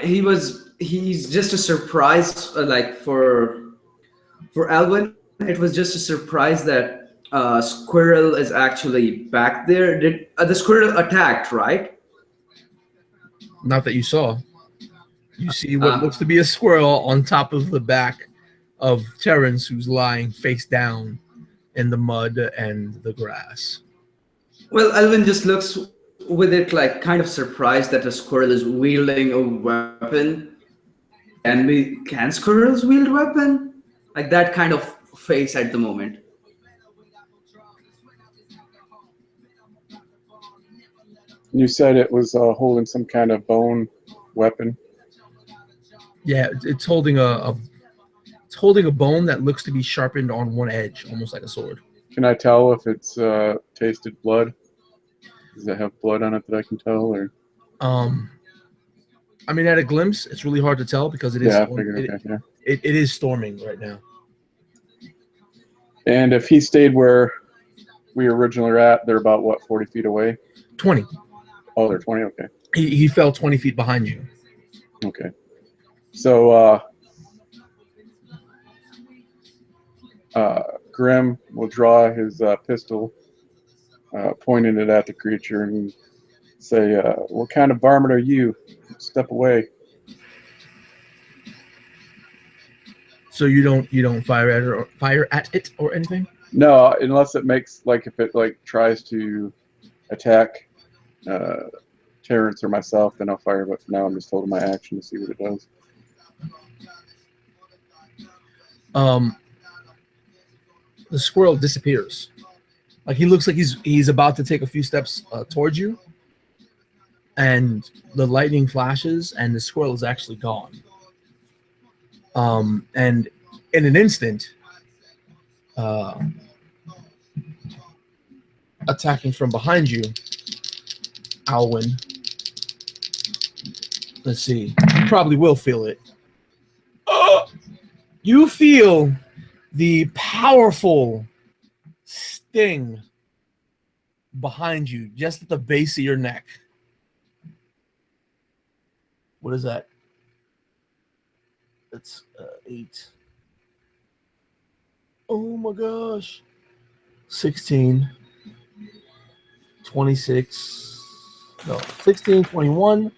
He's just a surprise. Like for Alvin, it was just a surprise that squirrel is actually back there. Did the squirrel attacked, right? Not that you saw. You see what looks to be a squirrel on top of the back of Terrence, who's lying face down in the mud and the grass. Well, Alvin just looks with it like kind of surprised that a squirrel is wielding a weapon. Can squirrels wield weapon? Like that kind of face at the moment. you said it was holding some kind of bone weapon. Yeah, it's holding a bone that looks to be sharpened on one edge, almost like a sword. Can I tell if it's tasted blood? Does it have blood on it that I can tell, or? I mean, at a glimpse, it's really hard to tell because it is. Yeah, I figured. Okay, yeah. It is storming right now. And if he stayed where we originally were at, they're about what, 40 feet away? 20. Oh, they're 20. Okay. He fell 20 feet behind you. Okay. So Grim will draw his pistol, pointing it at the creature, and say, "What kind of varmint are you? Step away." So you don't fire at it or anything? No, unless it makes, like, if it like tries to attack Terrence or myself, then I'll fire. But for now, I'm just holding my action to see what it does. The squirrel disappears. Like he looks like he's about to take a few steps towards you, and the lightning flashes, and the squirrel is actually gone. And in an instant, attacking from behind you, Alwyn. Let's see. You probably will feel it. You feel the powerful sting behind you, just at the base of your neck. What is that? That's 8. Oh my gosh. 16. 26. No, 16, 21.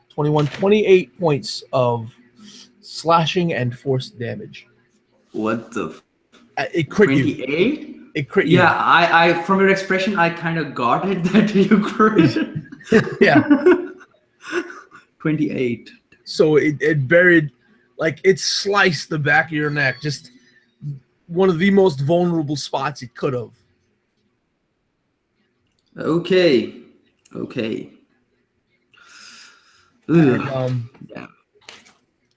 21, 28 points of slashing and force damage. What the? It crit 28? you. It crit you. Yeah, I from your expression, I kind of got it that you crit. Yeah. 28. So it buried, like it sliced the back of your neck, just one of the most vulnerable spots it could have. Okay. And, Yeah.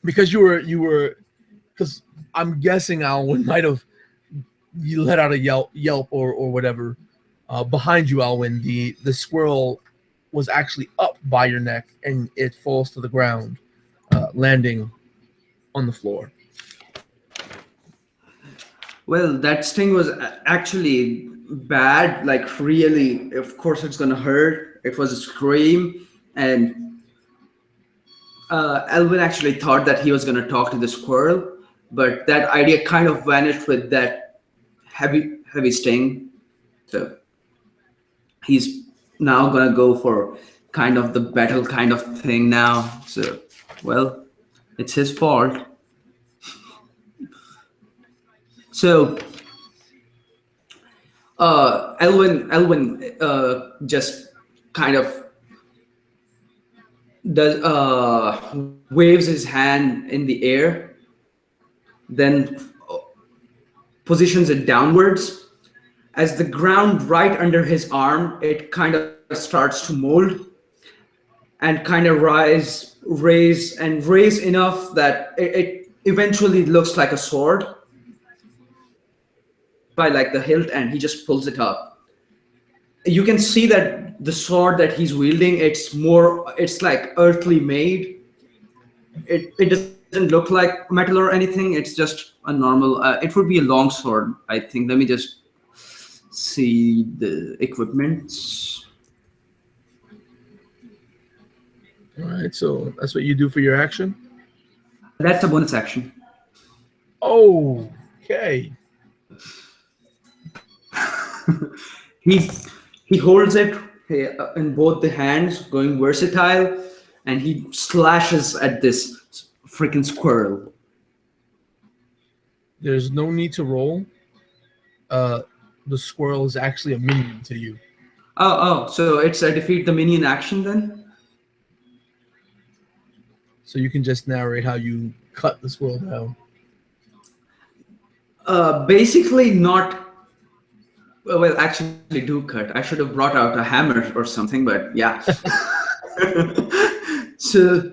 Because because I'm guessing Alwyn might have, you let out a yelp or whatever. Behind you, Alwyn, the squirrel was actually up by your neck, and it falls to the ground, landing on the floor. Well, that sting was actually bad, like really, of course it's gonna hurt. It was a scream, and Alvin actually thought that he was gonna talk to the squirrel, but that idea kind of vanished with that heavy sting. So he's now gonna go for kind of the battle kind of thing now. So, well, it's his fault. So Elwin just kind of does waves his hand in the air, then positions it downwards. As the ground right under his arm, it kind of starts to mold and kind of raise enough that it eventually looks like a sword by like the hilt, and he just pulls it up. You can see that the sword that he's wielding, it's like earthly made. It doesn't look like metal or anything. It's just a normal. It would be a long sword, I think. Let me just see the equipment. All right, so that's what you do for your action. That's a bonus action. Oh, okay. He holds it in both the hands, going versatile, and he slashes at this freaking squirrel. There's no need to roll. The squirrel is actually a minion to you. Oh, so it's a defeat the minion action then? So you can just narrate how you cut the squirrel down. Basically not. Well, actually do cut. I should have brought out a hammer or something, but yeah. So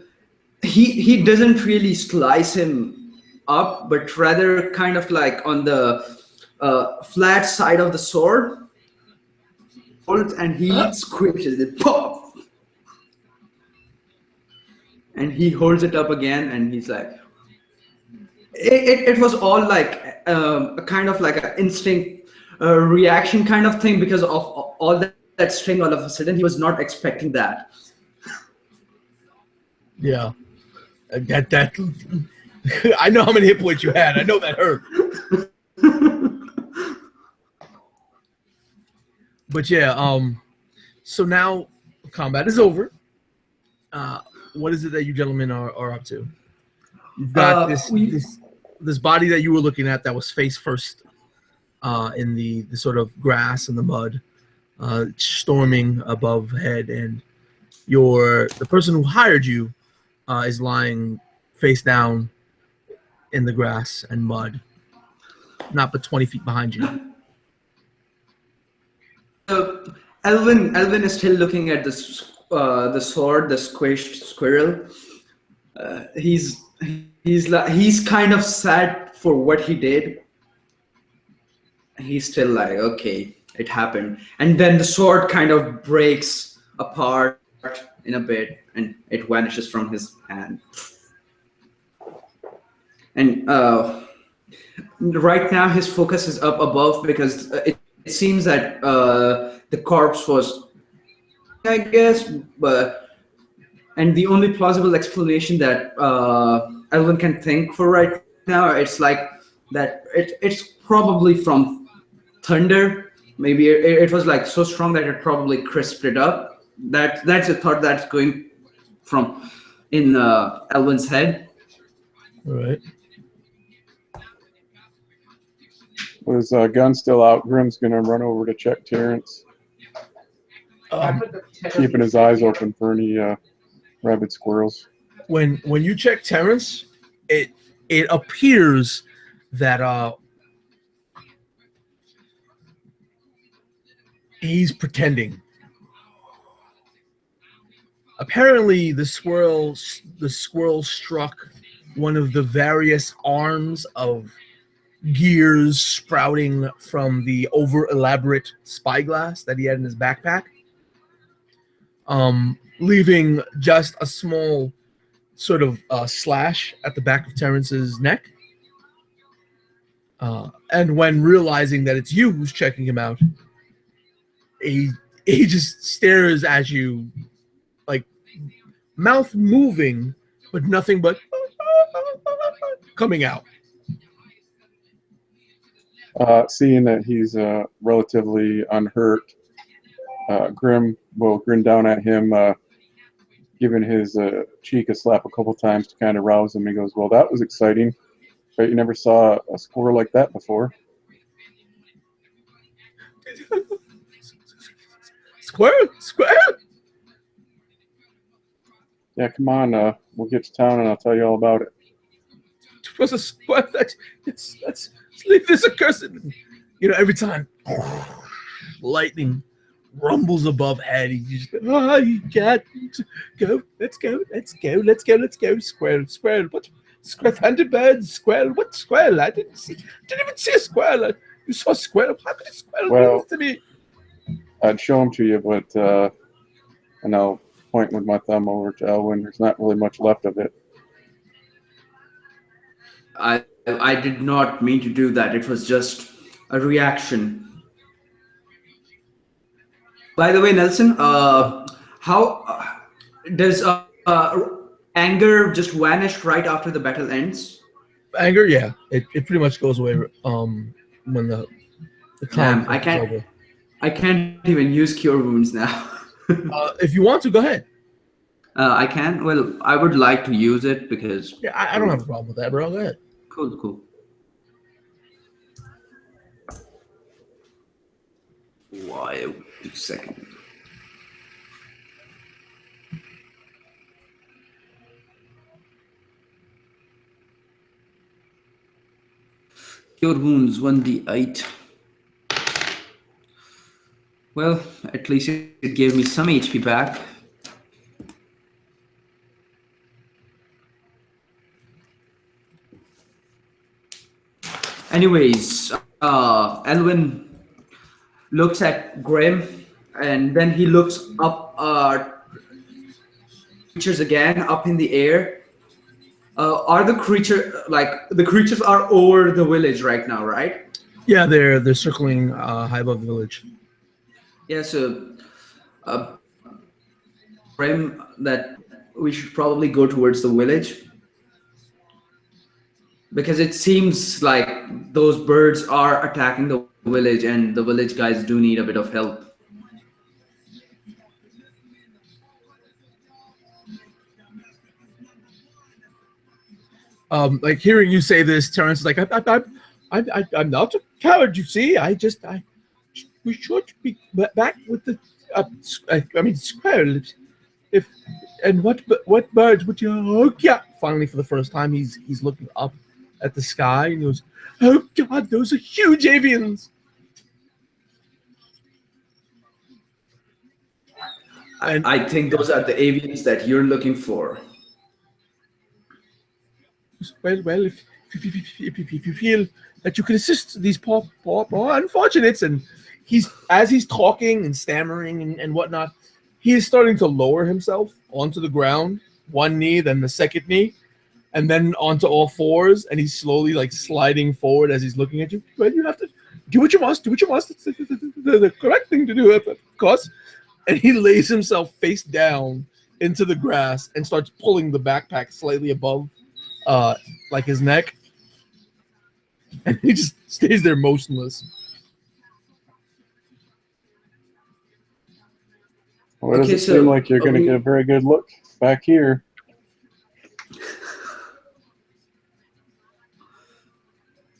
he doesn't really slice him up, but rather kind of like on the flat side of the sword, and he squishes it, pop, and he holds it up again, and he's like, it was all like a kind of like an instinct reaction kind of thing, because of all that string. All of a sudden, he was not expecting that. Yeah, that I know how many hit points you had. I know that hurt. But yeah, so now combat is over. What is it that you gentlemen are up to? You've got this body that you were looking at that was face first in the sort of grass and the mud, storming above head, and the person who hired you is lying face down in the grass and mud, not but 20 feet behind you. Elvin is still looking at the sword, the squished squirrel. He's kind of sad for what he did. He's still like, okay, it happened, and then the sword kind of breaks apart in a bit, and it vanishes from his hand. And right now his focus is up above, because it seems that the corpse was, I guess, and the only plausible explanation that Elvin can think for right now, it's like that it's probably from thunder. Maybe it was like so strong that it probably crisped it up. That's a thought that's going from in Elvin's head. All right. With his gun still out, Grim's gonna run over to check Terrence, keeping his eyes open for any rabid squirrels. When you check Terrence, it appears that he's pretending. Apparently, the squirrel struck one of the various arms of gears sprouting from the over elaborate spyglass that he had in his backpack, leaving just a small sort of slash at the back of Terrence's neck. And when realizing that it's you who's checking him out, he just stares at you, like mouth moving, but nothing but coming out. Seeing that he's relatively unhurt, Grim will grin down at him, giving his cheek a slap a couple times to kind of rouse him. He goes, "Well, that was exciting. Bet you never saw a squirrel like that before." Squirrel? Yeah, come on. We'll get to town and I'll tell you all about it. supposed to square that. Let's leave this accursed. You know, every time lightning rumbles above head, he just you can't go. Let's go. Squirrel. What? Squirrel. Thunderbird. Squirrel. What squirrel? I didn't even see a squirrel. You saw a squirrel. How could a squirrel do this to me? I'd show them to you, but and I'll point with my thumb over to Elwyn. There's not really much left of it. I did not mean to do that. It was just a reaction. By the way, Nelson, how does anger just vanish right after the battle ends? Anger, yeah, it pretty much goes away when the conflict is over. I can't even use cure wounds now. If you want to, go ahead. I can. Well, I would like to use it because. Yeah, I don't have a problem with that, bro. Go ahead. Cool. Why? 1 second. Cure wounds 1d8. Well, at least it gave me some HP back. Anyways, Elwyn looks at Grim, and then he looks up creatures again up in the air. Are the creatures are over the village right now, right? Yeah, they're circling high above the village. Yeah, so Grim, that we should probably go towards the village. Because it seems like those birds are attacking the village, and the village guys do need a bit of help. Like hearing you say this, Terrence is like, I'm not a coward. You see, we should be back with the. Squirrel. What birds would you? Oh yeah! Finally, for the first time, he's looking up at the sky and he goes, "Oh God, those are huge avians!" And I think those are the avians that you're looking for. Well, if you feel that you can assist these poor unfortunates, and as he's talking and stammering and whatnot, he is starting to lower himself onto the ground, one knee, then the second knee, and then onto all fours, and he's slowly like sliding forward as he's looking at you. Well, you have to do what you must. It's the correct thing to do, of course. And he lays himself face down into the grass and starts pulling the backpack slightly above like his neck, and he just stays there motionless. Well, it doesn't seem like you're going to get a very good look back here.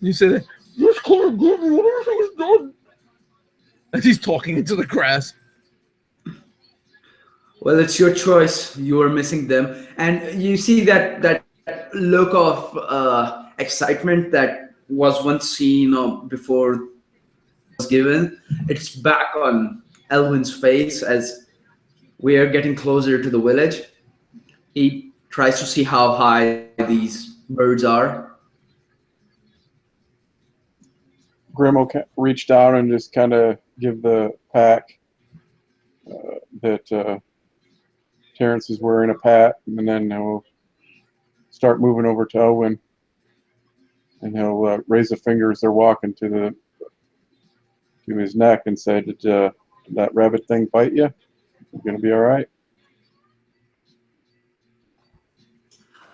You say that as he's talking into the grass. Well, it's your choice. You are missing them, and you see that look of excitement that was once seen before it was given. It's back on Elwyn's face as we are getting closer to the village. He tries to see how high these birds are. Grim will reach down and just kind of give the pack that Terrence is wearing a pat, and then he'll start moving over to Elwyn, and he'll raise a finger as they're walking to his neck and say, "Did that rabbit thing bite you? You gonna be all right?"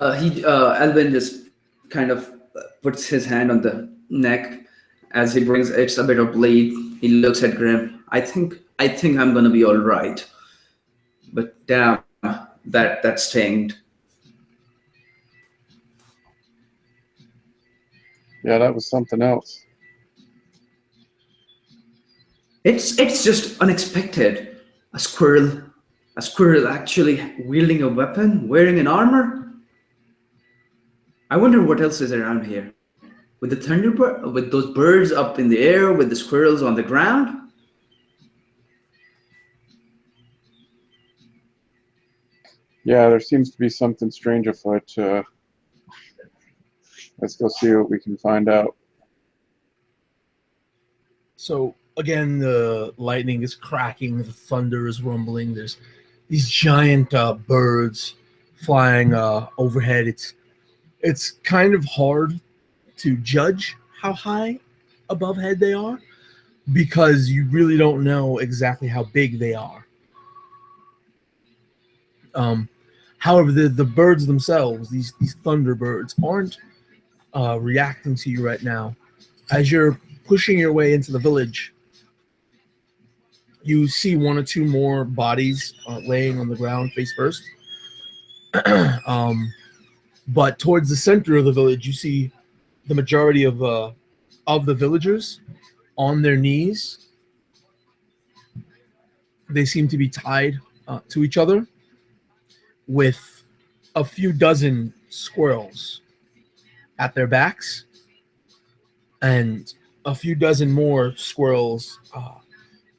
Elwyn just kind of puts his hand on the neck as he brings it's a bit of bleed. He looks at Grim. I think I'm gonna be all right, but damn, that stinged. Yeah, that was something else. It's just unexpected. A squirrel actually wielding a weapon, wearing an armor. I wonder what else is around here. With the Thunderbird, with those birds up in the air, with the squirrels on the ground. Yeah, there seems to be something strange afoot. Let's go see what we can find out. So again, the lightning is cracking, the thunder is rumbling. There's these giant birds flying overhead. It's kind of hard to judge how high above head they are because you really don't know exactly how big they are. However, the birds themselves, these Thunderbirds, aren't reacting to you right now. As you're pushing your way into the village, you see one or two more bodies laying on the ground face first. But towards the center of the village, you see the majority of the villagers on their knees. They seem to be tied to each other with a few dozen squirrels at their backs and a few dozen more squirrels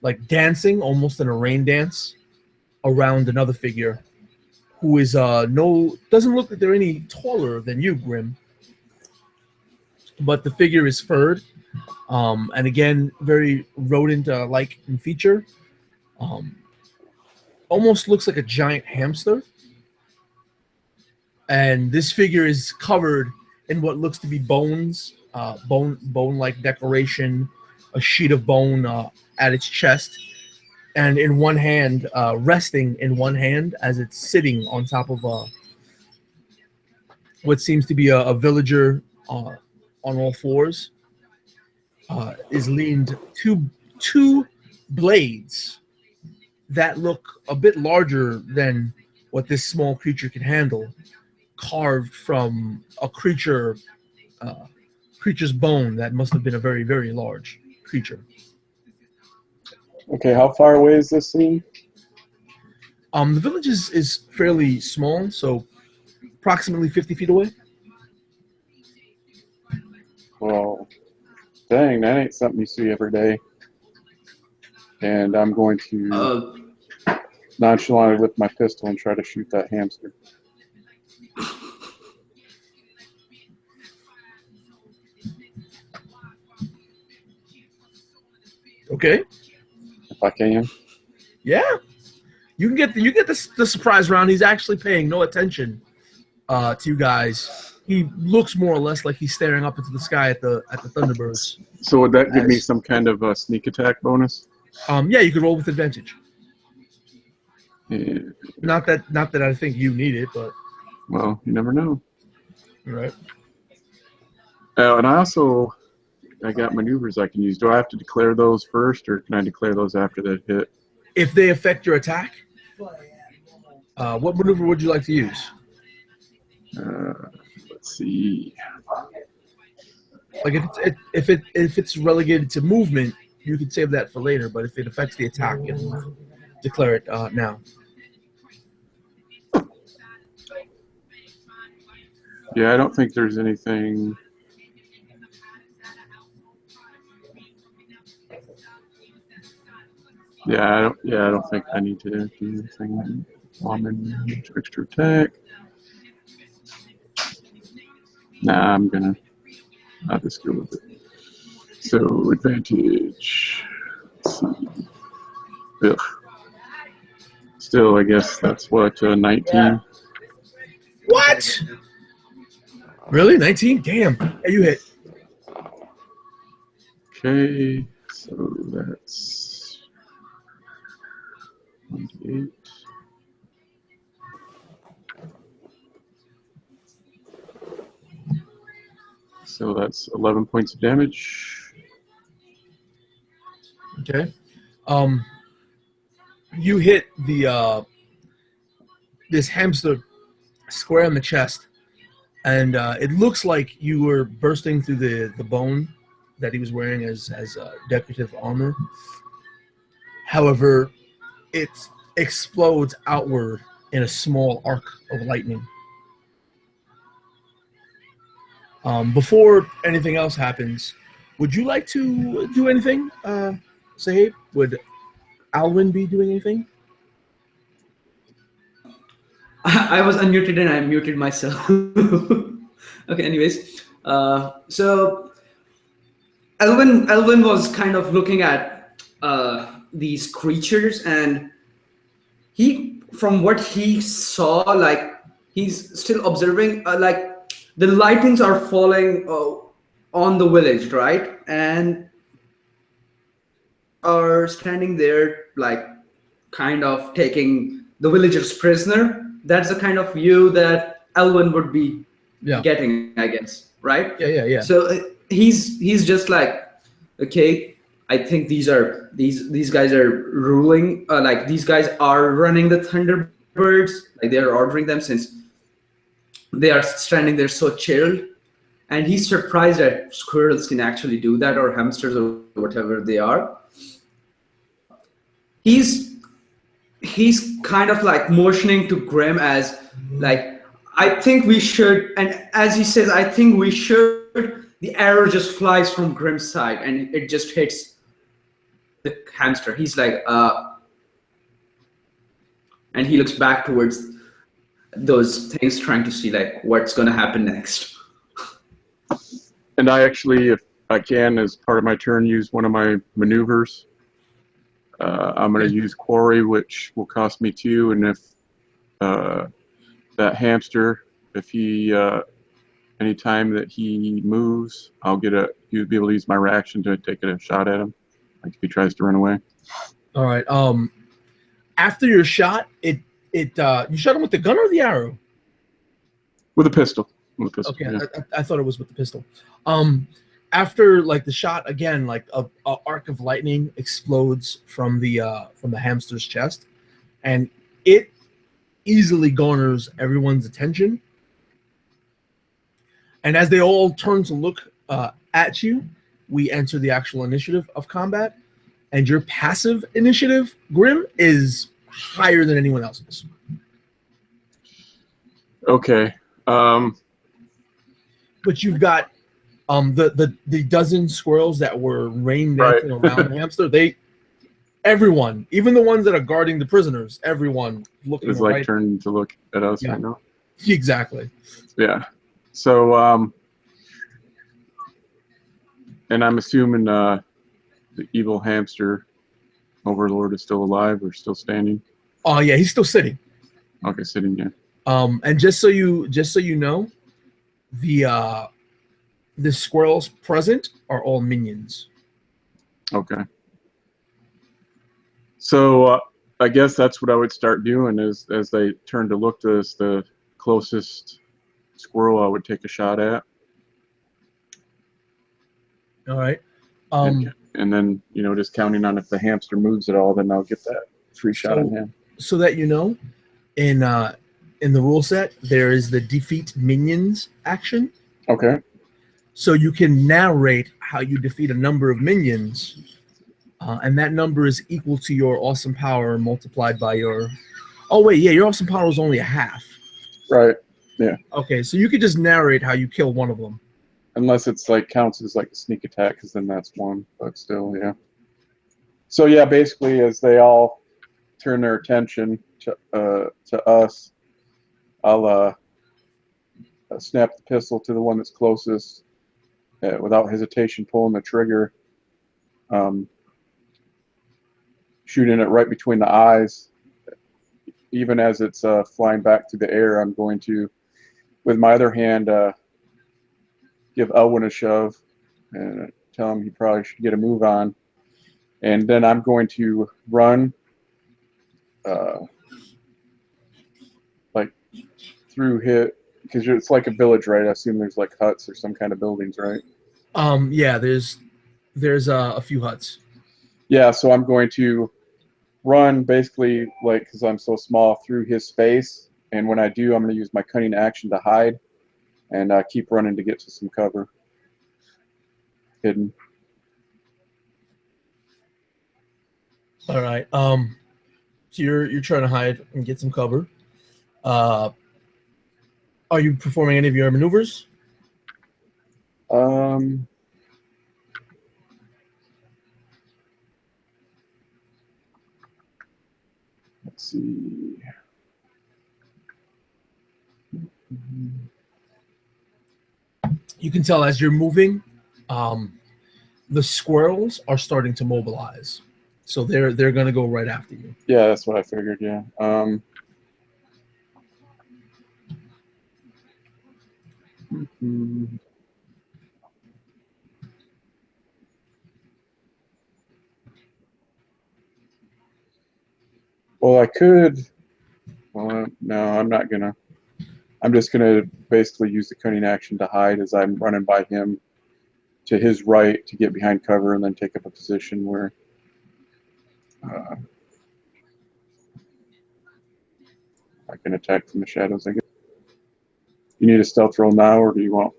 like dancing almost in a rain dance around another figure who is doesn't look like they're any taller than you, Grim. But the figure is furred, and again, very rodent-like in feature. Almost looks like a giant hamster. And this figure is covered in what looks to be bones, bone-like decoration, a sheet of bone at its chest, and in one hand, resting in one hand as it's sitting on top of what seems to be a villager on all fours. Is leaned two blades that look a bit larger than what this small creature can handle, carved from a creature's bone that must have been a very, very large creature. Okay, how far away is this scene? The village is fairly small, so approximately 50 feet away. Well, dang, that ain't something you see every day. And I'm going to nonchalantly lift my pistol and try to shoot that hamster. Okay. If I can. Yeah. You get the surprise round. He's actually paying no attention to you guys. He looks more or less like he's staring up into the sky at the Thunderbirds. So would that give me some kind of a sneak attack bonus? Yeah, you could roll with advantage. Yeah. Not that I think you need it, but Well, you never know. right. And I got maneuvers I can use. Do I have to declare those first, or can I declare those after that hit? If they affect your attack, what maneuver would you like to use? Let's see. Like if it's relegated to movement, you can save that for later. But if it affects the attack, you'll declare it now. Yeah, I don't think there's anything. Yeah, I don't think I need to do anything. I'm in extra attack. Nah, I'll just go with it. So advantage. Let's see. Ugh. Still, I guess that's what 19. Yeah. What? Really? 19? Damn. Yeah, you hit. Okay, so that's 28. So that's 11 points of damage. Okay. You hit the this hamster square in the chest, and it looks like you were bursting through the bone that he was wearing as decorative armor. However, it explodes outward in a small arc of lightning. Before anything else happens, would you like to do anything, Sahib? Would Alwyn be doing anything? I was unmuted and I muted myself. Okay, anyways. So Elvin was kind of looking at these creatures, and from what he saw, like he's still observing, like the lightnings are falling on the village, right? And are standing there, like kind of taking the villagers prisoner. That's the kind of view that Elvin would be getting, I guess, right? Yeah. So he's just like, okay, I think these guys are ruling. Like these guys are running the Thunderbirds. Like they are ordering them, since they are standing there so chilled. And he's surprised that squirrels can actually do that, or hamsters, or whatever they are. He's kind of like motioning to Grim as like, I think we should, and as he says, I think we should, the arrow just flies from Grim's side and it just hits the hamster. He's like, and he looks back towards those things, trying to see like what's going to happen next. And I actually, if I can, as part of my turn, use one of my maneuvers. I'm going to use Quarry, which will cost me 2, and if that hamster, if he, anytime that he moves, you'll be able to use my reaction to take a shot at him, like if he tries to run away. All right. After your shot, you shot him with the gun or the arrow? With a pistol. Okay, yeah. I thought it was with the pistol. After like the shot, again, like a arc of lightning explodes from the hamster's chest, and it easily garners everyone's attention. And as they all turn to look at you, we enter the actual initiative of combat, and your passive initiative, Grim, is higher than anyone else's. Okay. But you've got the dozen squirrels that were rain dancing around the hamster. Everyone, even the ones that are guarding the prisoners, everyone looking is like turning to look at us right now. Exactly. Yeah. So and I'm assuming the evil hamster overlord is still alive or still standing. Oh yeah, he's still sitting. Okay, sitting, yeah. And just so you know, the squirrels present are all minions. Okay. So I guess that's what I would start doing is, as they turn to look to us, the closest squirrel I would take a shot at. All right. And then, just counting on if the hamster moves at all, then I'll get that free shot on him. So that you know, in the rule set, there is the defeat minions action. Okay. So you can narrate how you defeat a number of minions, and that number is equal to your awesome power multiplied by your... Oh, wait, yeah, your awesome power is only a half. Right, yeah. Okay, so you could just narrate how you kill one of them. Unless it's like counts as like a sneak attack, because then that's 1, but still, yeah. So, yeah, basically, as they all turn their attention to us, I'll snap the pistol to the one that's closest, without hesitation, pulling the trigger, shooting it right between the eyes. Even as it's flying back through the air, I'm going to, with my other hand, give Elwyn a shove and tell him he probably should get a move on. And then I'm going to run like through because it's like a village, right? I assume there's like huts or some kind of buildings, right? Yeah, there's a few huts. Yeah, so I'm going to run basically, like, because I'm so small, through his space, and when I do, I'm going to use my cunning action to hide and keep running to get to some cover, hidden. All right. So you're trying to hide and get some cover. Are you performing any of your maneuvers? Let's see. You can tell as you're moving, the squirrels are starting to mobilize, so they're gonna go right after you. Yeah, that's what I figured. Yeah. Well, I could. Well, no, I'm not gonna. I'm just gonna basically use the cunning action to hide as I'm running by him to his right to get behind cover and then take up a position where I can attack from the shadows, I guess. You need a stealth roll now, or do you want?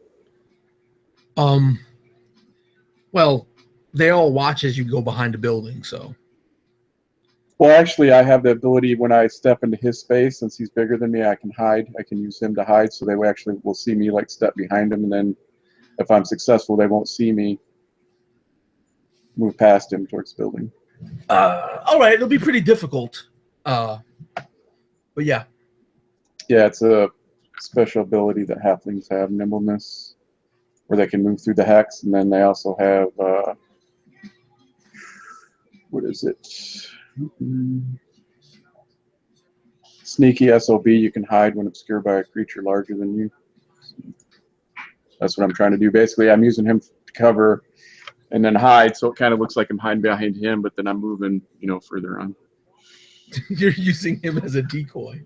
Well, they all watch as you go behind the building, so. Well, actually, I have the ability when I step into his space, since he's bigger than me, I can hide. I can use him to hide, so they actually will see me like step behind him, and then if I'm successful, they won't see me move past him towards the building. All right, it'll be pretty difficult. But yeah. Yeah, it's a special ability that halflings have, nimbleness, where they can move through the hex, and then they also have what is it? Sneaky SOB. You can hide when obscured by a creature larger than you. That's what I'm trying to do. Basically, I'm using him to cover and then hide, so it kind of looks like I'm hiding behind him, but then I'm moving, further on. You're using him as a decoy.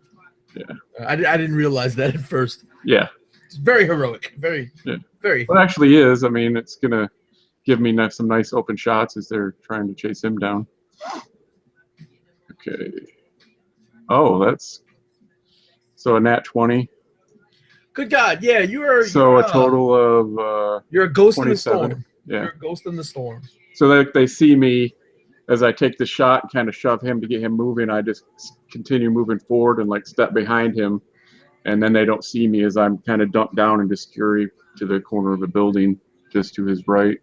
Yeah. I didn't realize that at first. Yeah. It's very heroic. Very. Well, it actually is. I mean, it's going to give me some nice open shots as they're trying to chase him down. Okay. Oh, that's... So a nat 20. Good God, yeah, you're a total of... you're a ghost 27. in the storm. Yeah. You're a ghost in the storm. So they see me as I take the shot and kind of shove him to get him moving. I just continue moving forward and like step behind him. And then they don't see me as I'm kind of dumped down and just scurry to the corner of the building just to his right.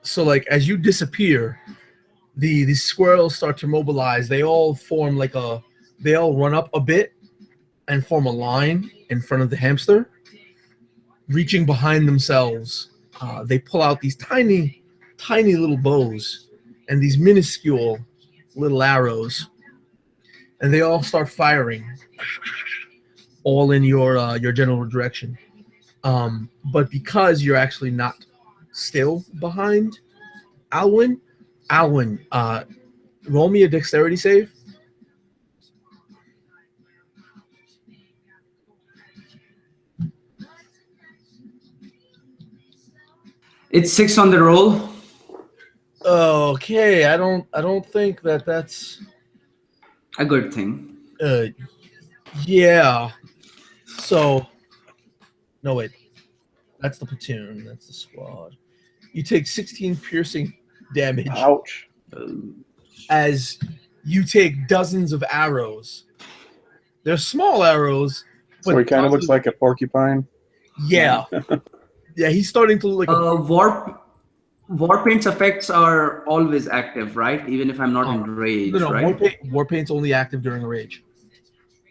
So like as you disappear, the squirrels start to mobilize. They all form they all run up a bit and form a line in front of the hamster, reaching behind themselves. They pull out these tiny little bows and these minuscule little arrows, and they all start firing, all in your general direction. But because you're actually not still behind Alwyn, roll me a dexterity save. It's 6 on the roll. Okay, I don't think that's A good thing. Yeah. So, no wait, that's the platoon. That's the squad. You take 16 piercing damage. Ouch. As you take dozens of arrows. They're small arrows. But So he kind of looks like a porcupine. Yeah. Yeah, he's starting to look like Warpaint's effects are always active, right? Even if I'm not in rage, no, right? Warpaint's only active during a rage.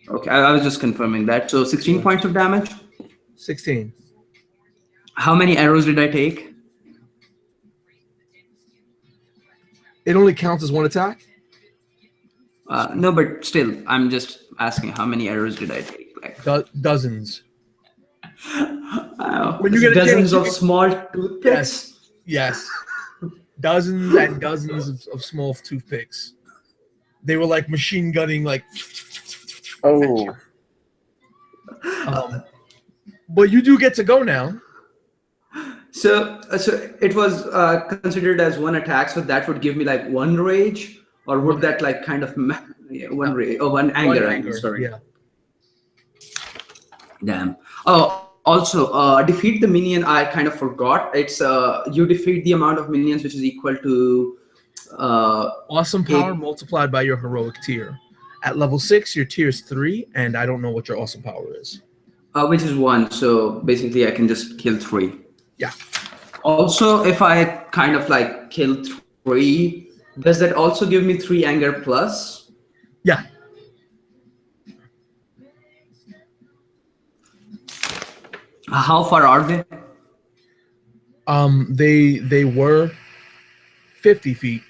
Okay, I was just confirming that. So 16 points of damage. 16. How many arrows did I take? It only counts as one attack? No, but still, I'm just asking how many arrows did I take? Like Dozens. when you get dozens of small toothpicks. Yes. Dozens and dozens of small toothpicks. They were like machine gunning, like. Oh. But you do get to go now. So it was considered as one attack, so that would give me like one rage, or would that like kind of one rage or one anger? I'm sorry. Yeah. Damn. Oh, also defeat the minion. I kind of forgot. It's you defeat the amount of minions which is equal to awesome power multiplied by your heroic tier. At level 6, your tier is 3, and I don't know what your awesome power is. Which is 1. So basically, I can just kill 3. Yeah. Also, if I kind of like kill 3, does that also give me 3 anger plus? Yeah. How far are they? They were 50 feet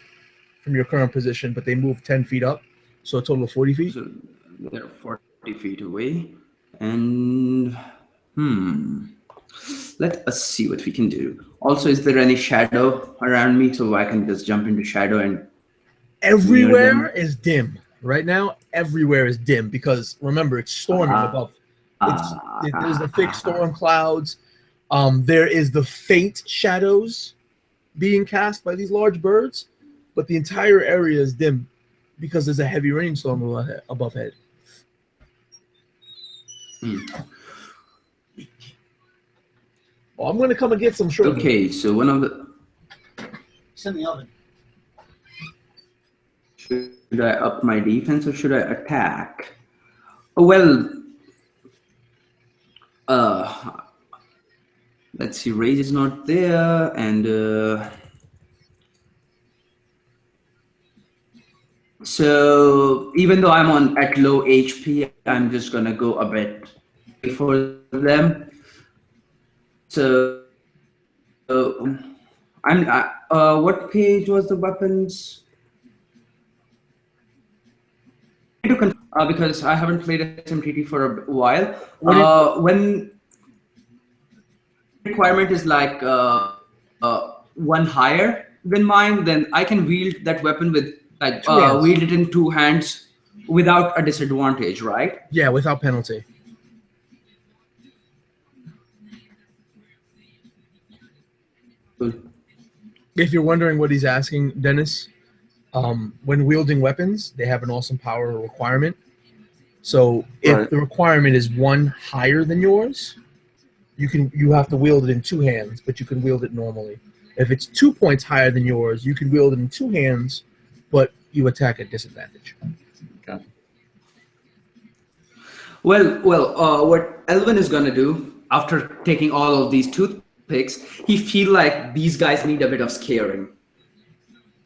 from your current position, but they moved 10 feet up, so a total of 40 feet. So they're 40 feet away. And let us see what we can do. Also, is there any shadow around me so I can just jump into shadow and Everywhere is dim. Right now, everywhere is dim because remember, it's storming above. There's the thick storm clouds. There is the faint shadows being cast by these large birds, but the entire area is dim because there's a heavy rainstorm above head. Well, I'm gonna come and get some sugar. Okay, so one of the. It's in the oven. Should I up my defense or should I attack? Well, let's see. Rage is not there, and so even though I'm at low HP, I'm just gonna go a bit before them. So I'm. What page was the weapons? Because I haven't played SMTT for a while. When requirement is like 1 higher than mine, then I can wield that weapon with like wield it in 2 hands without a disadvantage, right? Yeah, without penalty. If you're wondering what he's asking, Dennis, when wielding weapons, they have an awesome power requirement. So if the requirement is 1 higher than yours, you have to wield it in 2 hands, but you can wield it normally. If it's 2 points higher than yours, you can wield it in 2 hands, but you attack at disadvantage. Okay. Well, what Elvin is gonna do after taking all of these toothpicks, he feel like these guys need a bit of scaring.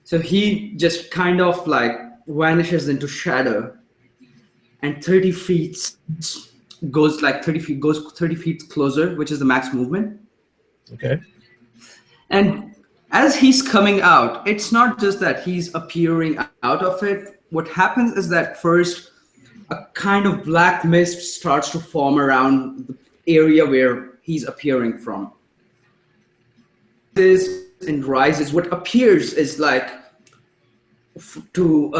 So he just kind of like vanishes into shadow, and 30 feet goes 30 feet closer, which is the max movement. Okay. And as he's coming out, it's not just that he's appearing out of it. What happens is that first a kind of black mist starts to form around the area where he's appearing from. This and rises. What appears is like to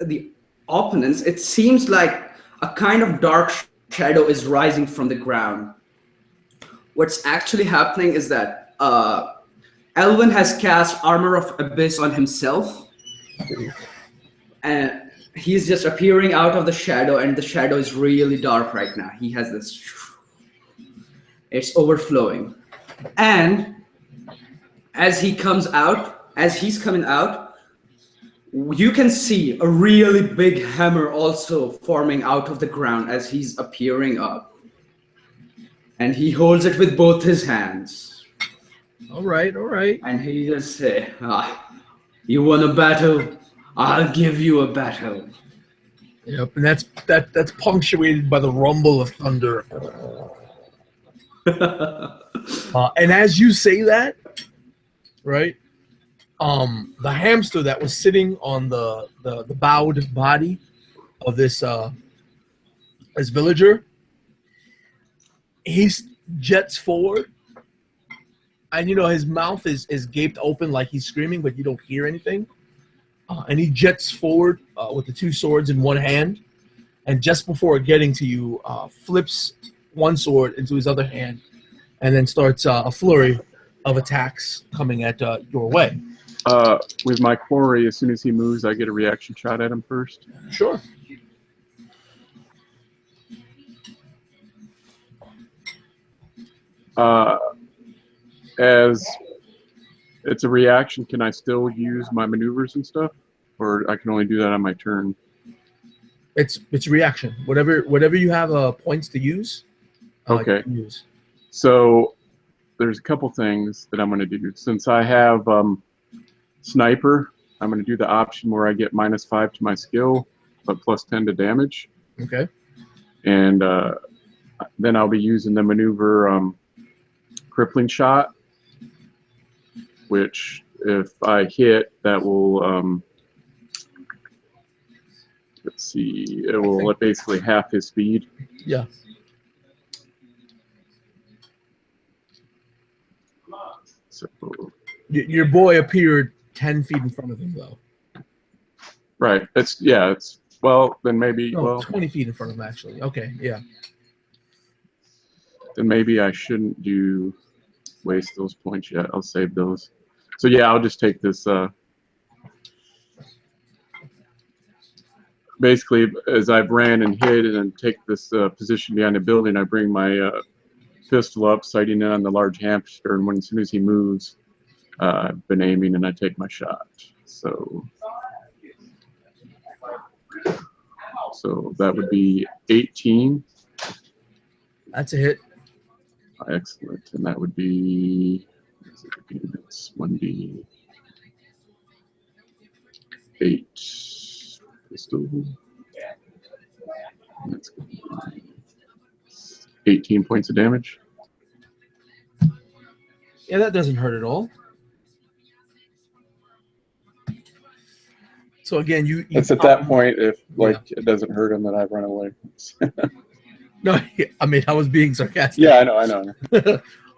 the opponents, it seems like a kind of dark shadow is rising from the ground. What's actually happening is that Elvin has cast Armor of Abyss on himself, and he's just appearing out of the shadow, and the shadow is really dark right now. He has this, it's overflowing. And as he's coming out, you can see a really big hammer also forming out of the ground as he's appearing up. And he holds it with both his hands. All right. And he just say, you want a battle? I'll give you a battle. Yep, and that's punctuated by the rumble of thunder. And as you say that, right, the hamster that was sitting on the bowed body of this villager, he jets forward, and his mouth is gaped open like he's screaming, but you don't hear anything. And he jets forward with the 2 swords in one hand, and just before getting to you, flips one sword into his other hand, and then starts a flurry of attacks coming at your way. With my quarry, as soon as he moves, I get a reaction shot at him first. Sure. As it's a reaction, can I still use my maneuvers and stuff? Or I can only do that on my turn? It's reaction. Whatever you have points to use. Okay. You can use. So there's a couple things that I'm going to do. Since I have sniper, I'm going to do the option where I get -5 to my skill, but +10 to damage. Okay. And then I'll be using the maneuver crippling shot, which if I hit, that will let's see, it will basically half his speed. Yeah. So Your boy appeared 10 feet in front of him, though. right. It's well, then maybe No, well 20 feet in front of him, actually. Okay, yeah. then maybe I shouldn't waste those points yet. I'll save those. So yeah, I'll just take this. Basically, as I've ran and hid and take this position behind the building, I bring my pistol up, sighting in on the large hamster, and as soon as he moves, I've been aiming and I take my shot. So that would be 18. That's a hit. Excellent. And that would be, it's 1d8 pistol. That's 18 points of damage. Yeah, that doesn't hurt at all. So again, you It's at that point, if it doesn't hurt him, that I run away. No, I mean I was being sarcastic. Yeah, I know.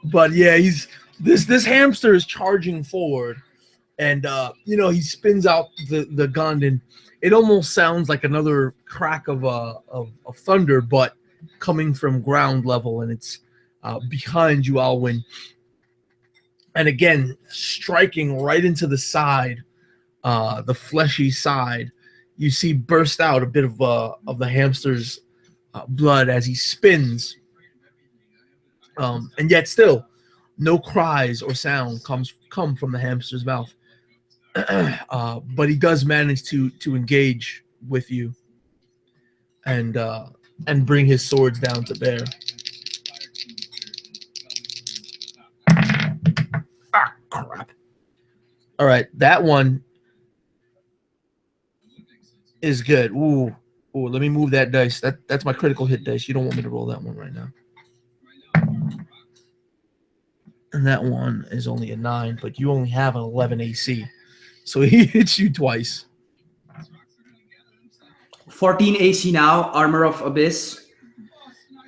But yeah, this hamster is charging forward, and he spins out the gun, and it almost sounds like another crack of thunder, but coming from ground level, and it's behind you, Alwyn. And again, striking right into the side, the fleshy side. You see burst out a bit of the hamster's blood as he spins, and yet still no cries or sound come from the hamster's mouth. But he does manage to engage with you and bring his swords down to bear. Ah, crap. All right, that one is good. Ooh, let me move that dice. That's my critical hit dice. You don't want me to roll that one right now. And that one is only a 9, but you only have an 11 AC. So he hits you twice. 14 AC now, Armor of Abyss.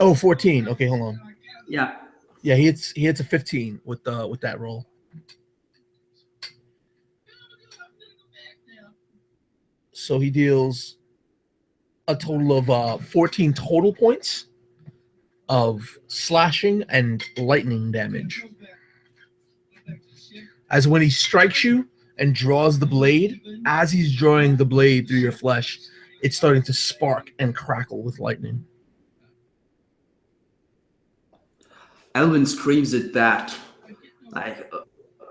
Oh, 14. Okay, hold on. Yeah. Yeah, he hits a 15 with that roll. So he deals a total of 14 total points of slashing and lightning damage. As when he strikes you and draws the blade, as he's drawing the blade through your flesh, it's starting to spark and crackle with lightning. Elvin screams at that, like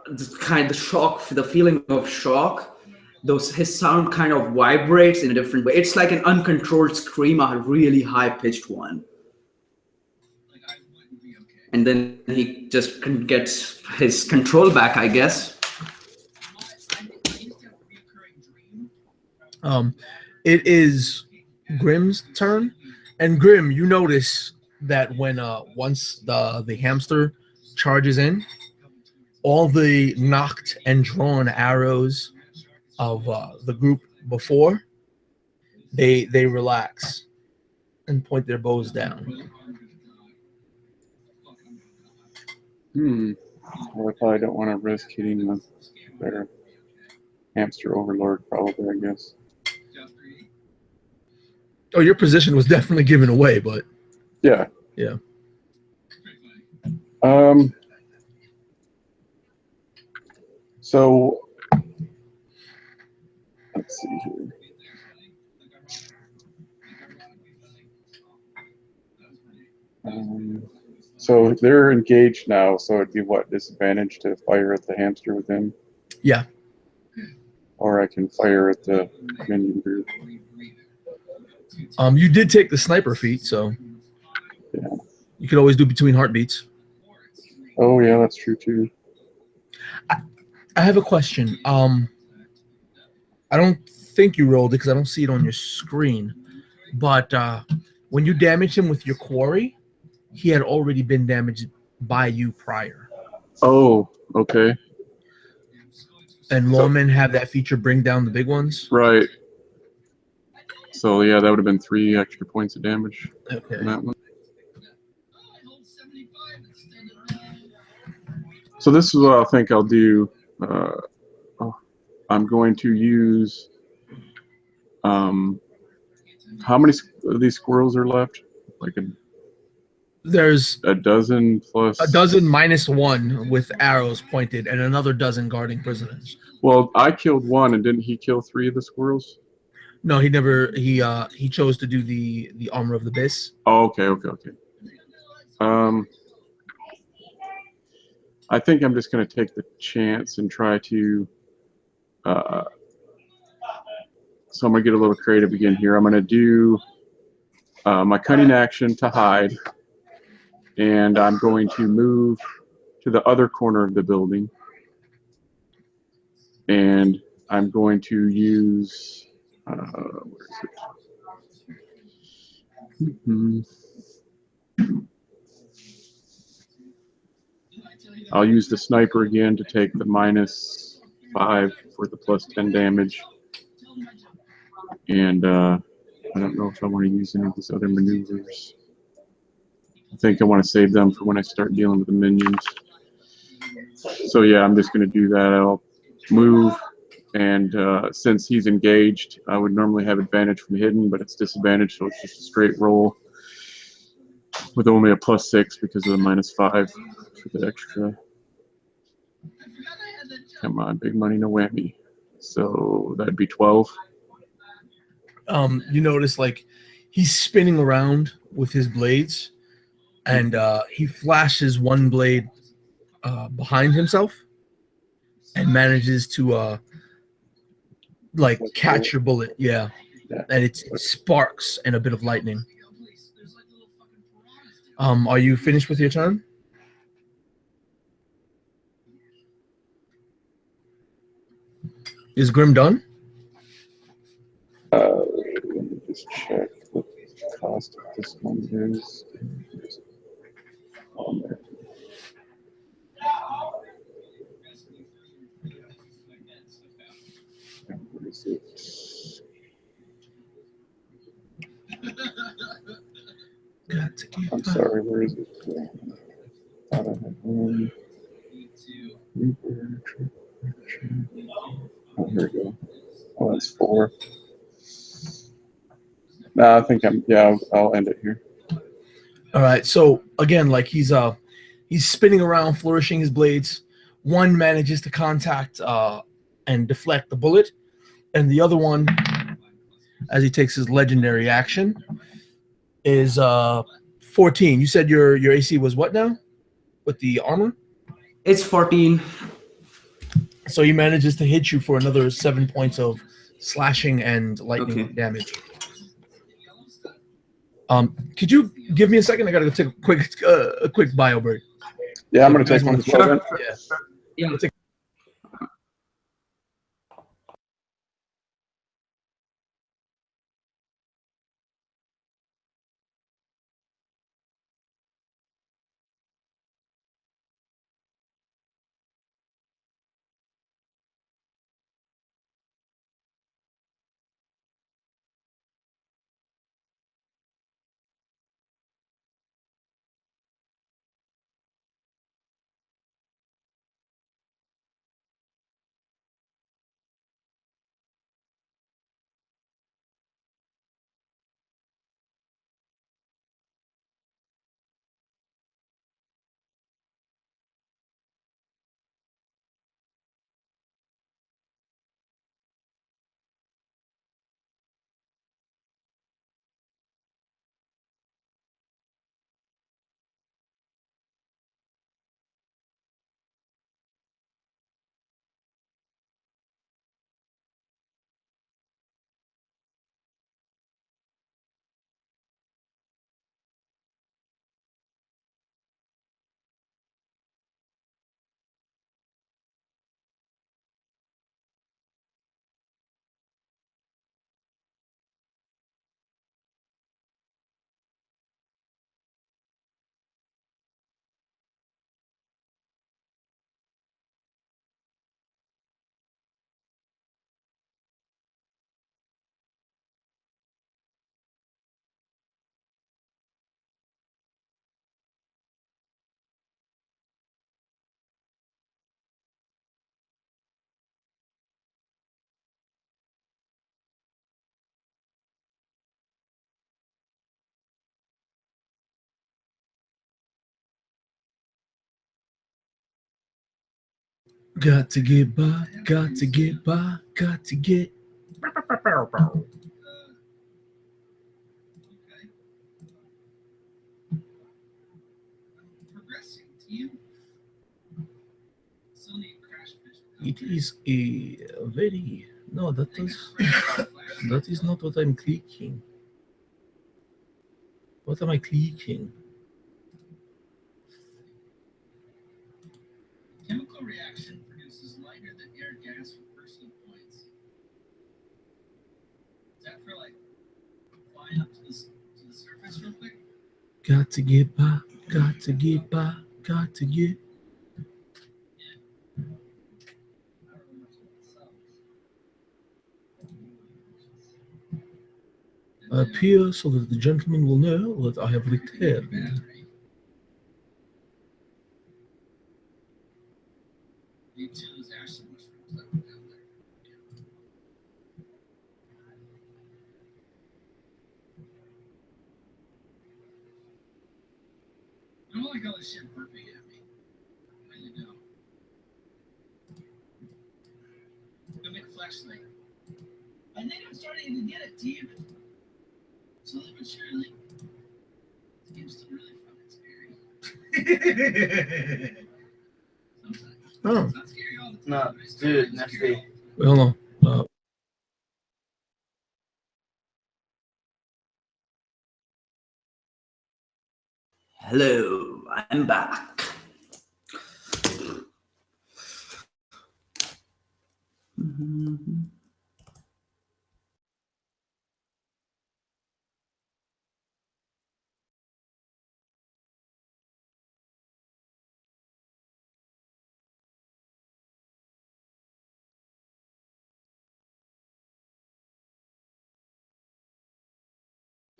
the shock, the feeling of shock. His sound kind of vibrates in a different way. It's like an uncontrolled scream, a really high-pitched one. And then he just gets his control back, I guess. It is Grim's turn, and Grim, you notice that when once the hamster charges in, all the knocked and drawn arrows of the group before, they relax and point their bows down. Well, I probably don't want to risk hitting their hamster overlord, probably, I guess. Oh, your position was definitely given away, but yeah. So let's see here. So they're engaged now, so it'd be what, disadvantage to fire at the hamster with him? Yeah. Or I can fire at the minion group. You did take the sniper feat, so Yeah. you could always do between heartbeats. Oh yeah, that's true too. I have a question. I don't think you rolled it because I don't see it on your screen. But when you damaged him with your quarry, he had already been damaged by you prior. Oh, okay. And lawmen have that feature bring down the big ones. Right. So yeah, that would have been 3 extra points of damage Okay. on that one. So this is what I think I'll do. I'm going to use. How many of these squirrels are left? Like There's a dozen plus. a dozen minus one with arrows pointed, and another dozen guarding prisoners. Well, I killed one, and didn't he kill 3 of the squirrels? No, he never. He chose to do the armor of the abyss. Oh, okay. I think I'm just going to take the chance and try to. So I'm going to get a little creative again here. I'm going to do my cunning action to hide, and I'm going to move to the other corner of the building, and I'm going to use. Where is it? I'll use the sniper again to take the -5 for the +10 damage. And I don't know if I want to use any of these other maneuvers. I think I want to save them for when I start dealing with the minions. So yeah, I'm just going to do that. I'll move, and since he's engaged, I would normally have advantage from hidden, but it's disadvantage, so it's just a straight roll with only a +6 because of the -5 for the extra. Come on, big money, no whammy. So that'd be 12. You notice like he's spinning around with his blades, and he flashes one blade behind himself and manages to like catch your bullet. Yeah. And it sparks and a bit of lightning. Are you finished with your turn? Is Grim done? Let me just check what the cost of this one is. On there. Where is it? I'm sorry, where is it? Thought I had one. Oh, here we go. Oh, that's 4. No, I think I'll end it here. All right. So again, like he's spinning around, flourishing his blades. One manages to contact and deflect the bullet, and the other one, as he takes his legendary action, is 14. You said your AC was what now with the armor? It's 14. So he manages to hit you for another 7 points of slashing and lightning damage. Could you give me a second? I gotta go take a quick bio break. Yeah, I'm gonna take one as well. Then. Yeah. Yeah. Got to get by, got to get by, got to get. Progressing to you. Sony crash fish. It is a very no. That is not what I'm clicking. What am I clicking? Chemical reaction produces lighter than air gas for personal points. Is that for like flying up to the surface real quick? Got to get by, got to get by, got to get. Appear so that the gentleman will know that I have returned. Need to those acid mushrooms that were down there. I don't like all this shit burping at me. I really don't. I'm gonna make a flashlight. I think I'm starting to get it, Steve. Slowly but surely. This game's still really fucking scary. Sometimes. Oh, It's not scary all the time. No, but it's still dude, really next scary. day. wait, hold on. Hello, I'm back.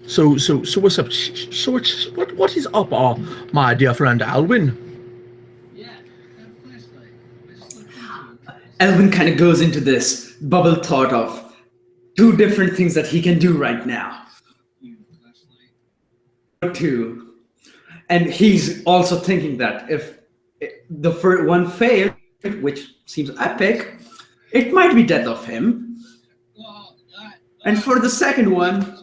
So what's up? So what is up, my dear friend Alwyn? Yeah, that flashlight. I just looked into it. Elvin kind of goes into this bubble thought of two different things that he can do right now. You flashlight. Two. And he's also thinking that if the first one failed, which seems epic, it might be death of him. Well, And for the second one,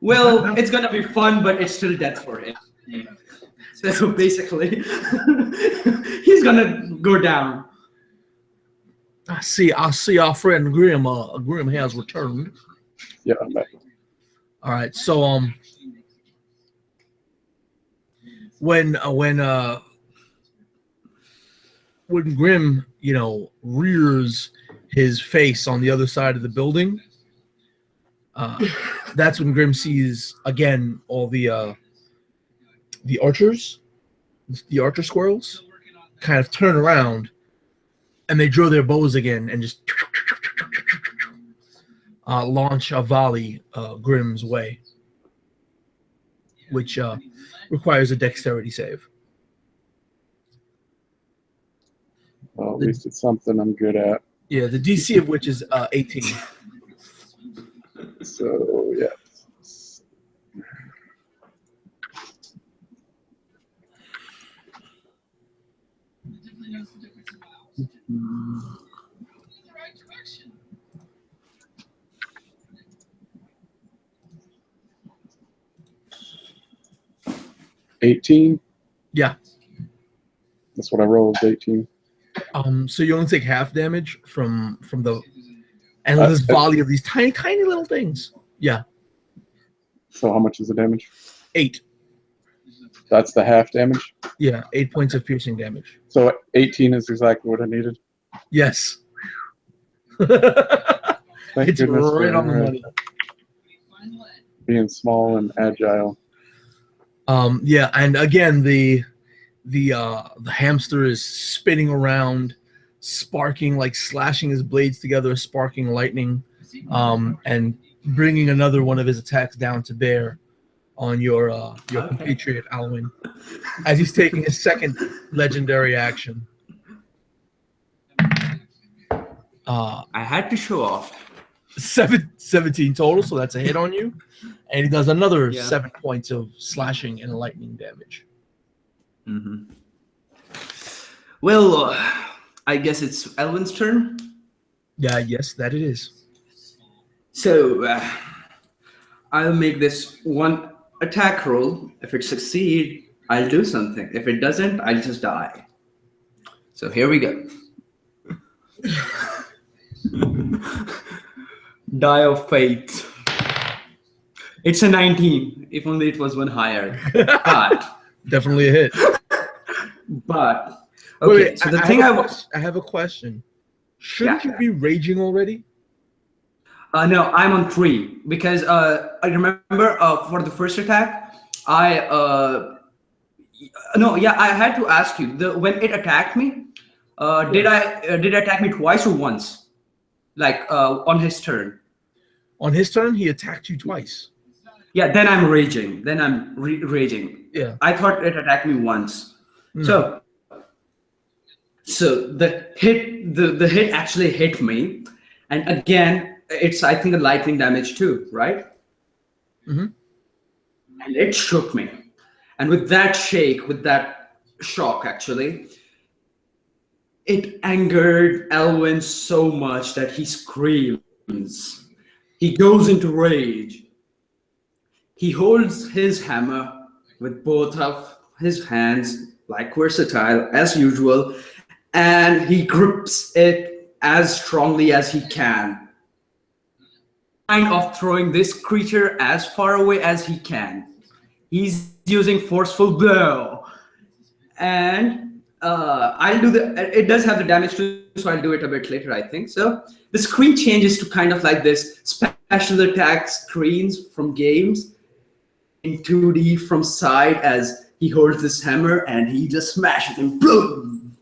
well, it's gonna be fun, but it's still death for him. So basically, he's gonna go down. I see our friend Grim. Grim has returned. Yeah, I'm back. All right. So when Grim, rears his face on the other side of the building, that's when Grim sees again all the archers, the archer squirrels, kind of turn around, and they draw their bows again and just launch a volley Grim's way, which requires a dexterity save. Well, at least it's something I'm good at. Yeah, the DC of which is 18. So, yeah. Definitely knows the difference in miles. In the right direction. 18. Yeah. That's what I rolled, 18. So you only take half damage from the endless volley of these tiny little things. Yeah. So how much is the damage? 8. That's the half damage. Yeah, 8 points of piercing damage. So 18 is exactly what I needed. Yes. Thank It's goodness for right on the money. being small and agile. Yeah, and again the hamster is spinning around, sparking, like slashing his blades together, sparking lightning, and bringing another one of his attacks down to bear on your compatriot Alwyn, as he's taking his second legendary action. I had to show off. 17 total, so that's a hit on you, and he does another Yeah. 7 points of slashing and lightning damage. Well, I guess it's Elvin's turn. Yeah, yes, that it is. So I'll make this one attack roll. If it succeeds, I'll do something. If it doesn't, I'll just die. So here we go. Die of fate. It's a 19. If only it was one higher. But Definitely a hit. Okay. Wait, So the thing I have a question. Shouldn't you be raging already? No, I'm on 3 because I remember for the first attack, I had to ask you when it attacked me. Did it attack me twice or once? Like on his turn. On his turn, he attacked you twice. Yeah, then I'm raging. Then I'm raging. Yeah. I thought it attacked me once. So the hit actually hit me, and again it's I think a lightning damage too, right? Mm-hmm. And it shook me, and with that shake, with that shock, actually, it angered Elwin so much that he screams. He goes into rage. He holds his hammer with both of his hands, like versatile as usual, and he grips it as strongly as he can, kind of throwing this creature as far away as he can. He's using forceful blow, and I'll do it does have the damage too, so I'll do it a bit later, I think. So the screen changes to kind of like this special attack screens from games in 2D from side as he holds this hammer and he just smashes him, boom,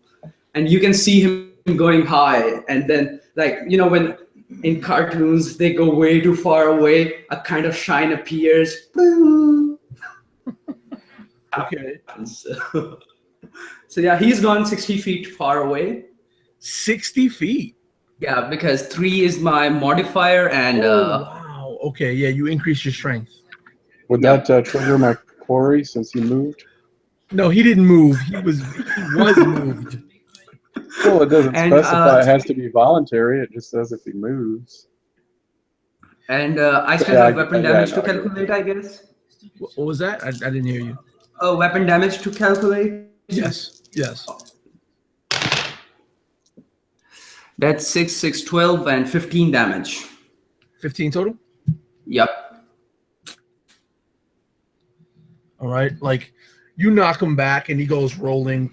and you can see him going high, and then when in cartoons they go way too far away, a kind of shine appears. Boom. Okay. So yeah, he's gone 60 feet far away. 60 feet? Yeah, because 3 is my modifier, and wow. Okay, yeah, you increased your strength. Would that trigger my quarry since he moved? No, he didn't move. He was moved. Well, it doesn't specify it has to be voluntary. It just says if he moves. And I still have weapon damage to calculate, I guess. What was that? I didn't hear you. Oh, weapon damage to calculate? Yes. That's 6, 6, 12, and 15 damage. 15 total? Yep. All right. Like, you knock him back and he goes rolling.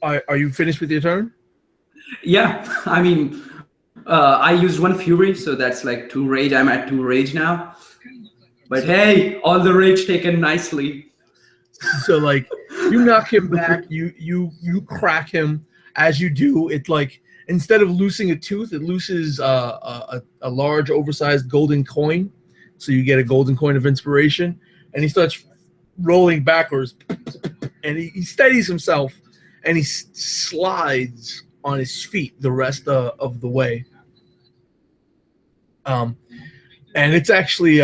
Are you finished with your turn? Yeah. I mean, I used 1 fury, so that's like 2 rage. I'm at 2 rage now. But hey, all the rage taken nicely. So like, you knock him back, you crack him. As you do, it like, instead of loosing a tooth, it looses a large, oversized golden coin. So you get a golden coin of inspiration, and he starts rolling backwards, and he steadies himself, and he slides on his feet the rest of the way. And it's actually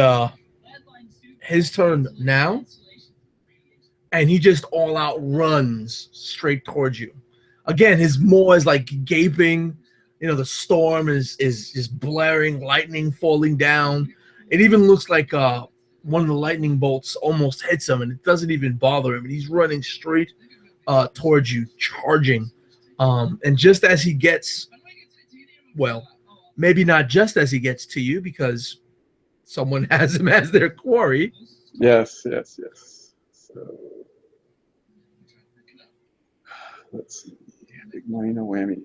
his turn now, and he just all out runs straight towards you. Again, his maw is like gaping. You know, the storm is just blaring, lightning falling down. It even looks like one of the lightning bolts almost hits him, and it doesn't even bother him. And he's running straight towards you, charging. And just as he gets, well, maybe not just as he gets to you, because someone has him as their quarry. Yes. So let's see. Big minor whammy.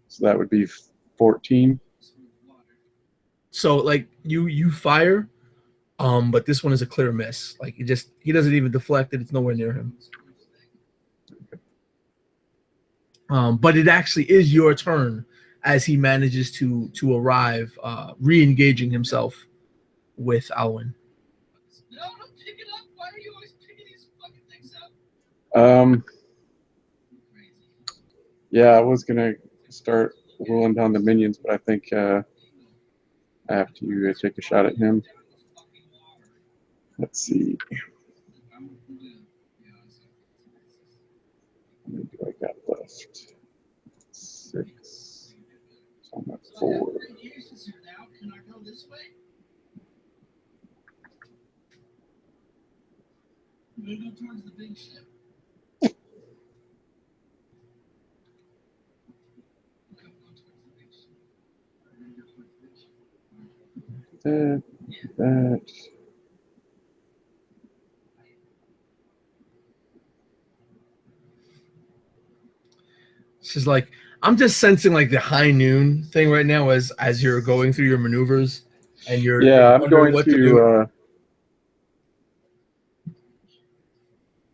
So that would be 14. So like you fire, but this one is a clear miss. Like he doesn't even deflect it. It's nowhere near him. But it actually is your turn as he manages to arrive, re-engaging himself with Alwyn. No, don't pick it up. Why are you always picking these fucking things up? Yeah, I was gonna start rolling down the minions, but I think I have to take a shot at him. Let's see. I'm gonna do do I got left? 6. So I'm at 4. Can I go this way? We're gonna go towards the big ship. Okay, we'll go towards the big ship. That. This is like, I'm just sensing like the high noon thing right now as you're going through your maneuvers and you're I'm wondering going what to do.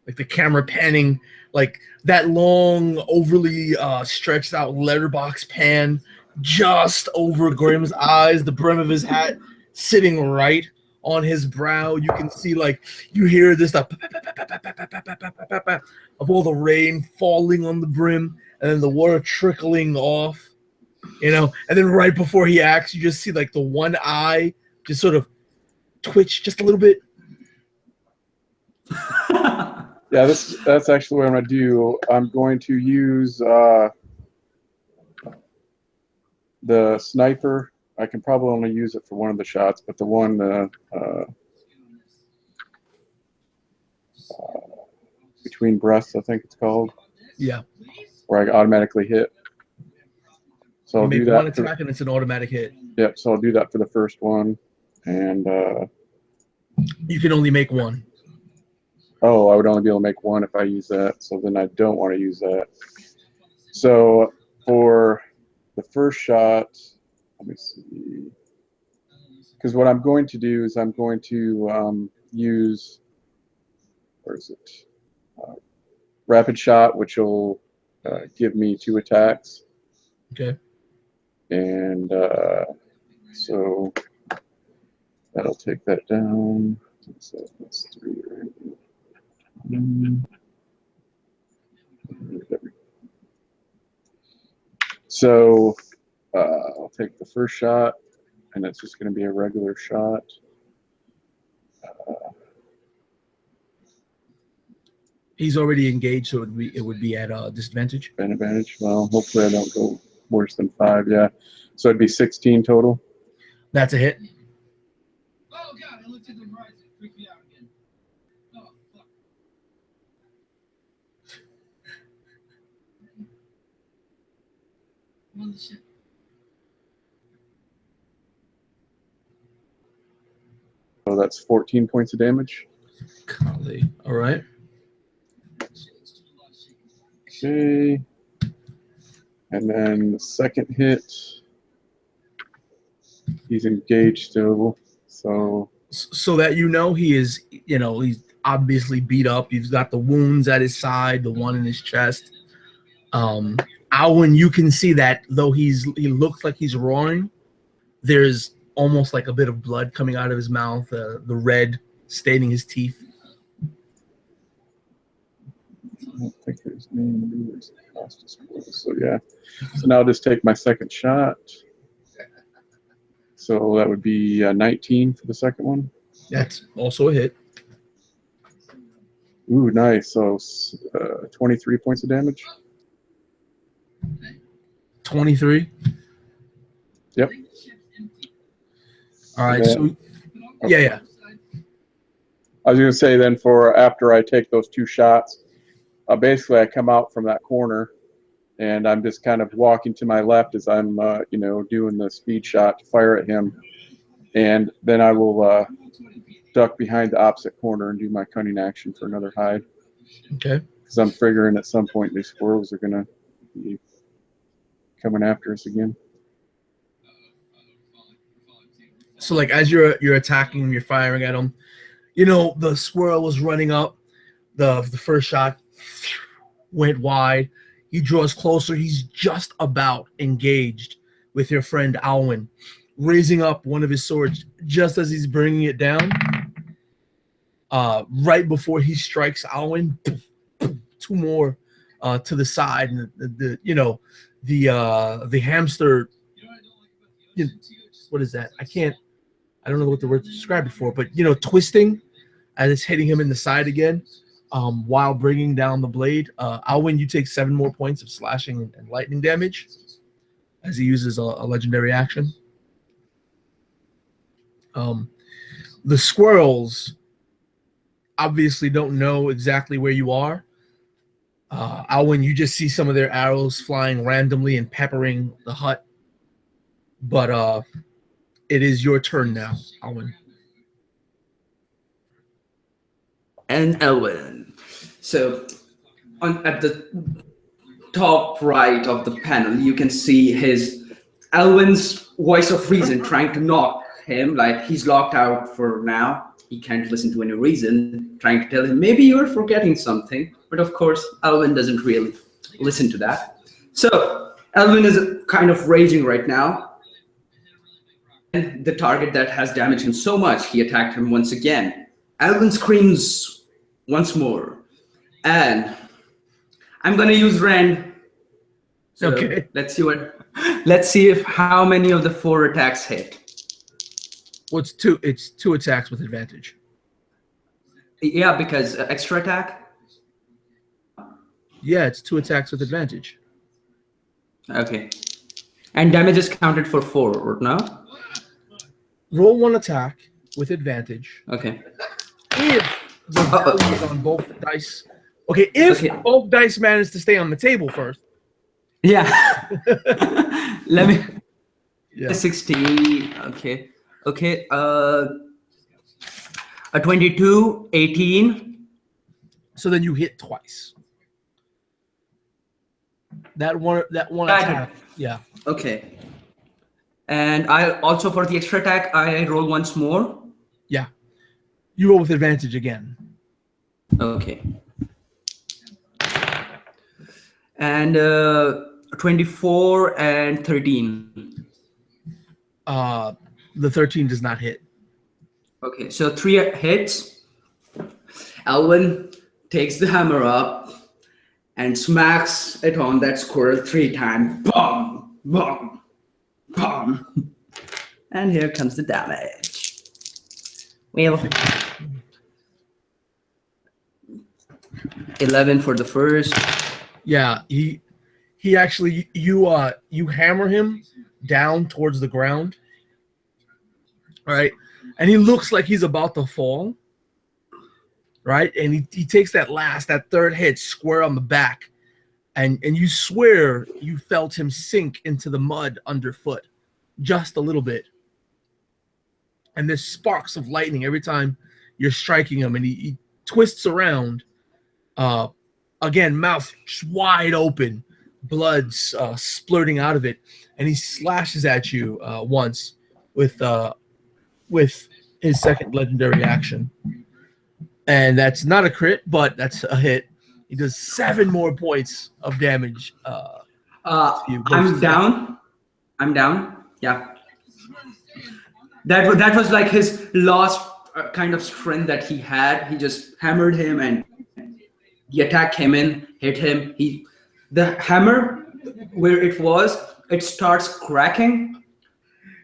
Like the camera panning, like that long, overly stretched out letterbox pan just over Grimm's eyes, the brim of his hat sitting right on his brow. You can see, like, you hear this of all the rain falling on the brim and then the water trickling off, you know, and then right before he acts, you just see like the one eye just sort of twitch just a little bit. Yeah, that's actually what I'm going to do. I'm going to use the sniper. I can probably only use it for one of the shots, but the one between breasts, I think it's called. Yeah. Where I automatically hit. So I'll do that. One attack and it's an automatic hit. Yep, so I'll do that for the first one. And you can only make one. Oh, I would only be able to make one if I use that, so then I don't want to use that. So for the first shot, let me see. Because what I'm going to do is I'm going to use, where is it? Rapid shot, which will give me 2 attacks. Okay. And so that'll take that down. So that's 3, right? So I'll take the first shot, and it's just going to be a regular shot. He's already engaged, so it would be at a disadvantage. Advantage. Well, hopefully I don't go worse than 5. Yeah, so it'd be 16 total. That's a hit. Oh god, I looked at the horizon. It freaked me out again. Oh fuck. I'm on the ship. So that's 14 points of damage. Golly. All right. Okay. And then the second hit, he's engaged still. So that he is, he's obviously beat up. He's got the wounds at his side, the one in his chest. Alwyn, you can see that though he looks like he's roaring, there's almost like a bit of blood coming out of his mouth, the red staining his teeth. I don't think there's any. So yeah. So now I'll just take my second shot. So that would be 19 for the second one. That's also a hit. Ooh, nice. So 23 points of damage. 23. Yep. All right. Then, so yeah. I was going to say then for after I take those 2 shots, basically I come out from that corner and I'm just kind of walking to my left as I'm, doing the speed shot to fire at him. And then I will duck behind the opposite corner and do my cunning action for another hide. Okay. Because I'm figuring at some point these squirrels are going to be coming after us again. So like as you're attacking him, you're firing at him, the squirrel was running up. The first shot went wide. He draws closer. He's just about engaged with your friend Alwyn, raising up one of his swords just as he's bringing it down. Right before he strikes Alwyn, 2 more to the side, and the hamster. What is that? I don't know what the word to describe it for, but twisting as it's hitting him in the side again. while bringing down the blade. Alwyn, you take 7 more points of slashing and lightning damage as he uses a legendary action. The squirrels obviously don't know exactly where you are. Alwyn, you just see some of their arrows flying randomly and peppering the hut. But it is your turn now, Alwyn. And Elwin. So at the top right of the panel, you can see Elwin's voice of reason trying to knock him, like he's locked out for now. He can't listen to any reason, trying to tell him, maybe you're forgetting something. But of course, Elwin doesn't really listen to that. So Elwin is kind of raging right now. And the target that has damaged him so much, he attacked him once again. Elwin screams once more. And I'm gonna use Rend. So Okay. let's see if how many of the 4 attacks hit. Well, it's 2 attacks with advantage. Yeah, because extra attack. Yeah, it's 2 attacks with advantage. Okay. And damage is counted for 4, or no? Roll 1 attack with advantage. Okay. If the value is on both dice. Okay, if both dice manage to stay on the table first. Yeah. Let me. Yeah. 16. Okay. Okay. A 22, 18. So then you hit twice. That one attack. Yeah. Okay. And I also, for the extra attack, I roll once more. Yeah. You roll with advantage again. Okay. And 24 and 13. The 13 does not hit. Okay, so 3 hits. Elwin takes the hammer up and smacks it on that squirrel 3 times. Boom, boom, boom. And here comes the damage. Well, 11 for the first. Yeah, he actually you hammer him down towards the ground. All right. And he looks like he's about to fall. Right? And he takes that 3rd hit square on the back. And you swear you felt him sink into the mud underfoot just a little bit. And there's sparks of lightning every time you're striking him, and he twists around. Again, mouth wide open, blood's splurting out of it, and he slashes at you once with his 2nd legendary action. And that's not a crit, but that's a hit. He does 7 more points of damage. I'm down. Yeah. That was like his last kind of strength that he had. He just hammered him, and the attack came in, hit him. The hammer, where it starts cracking.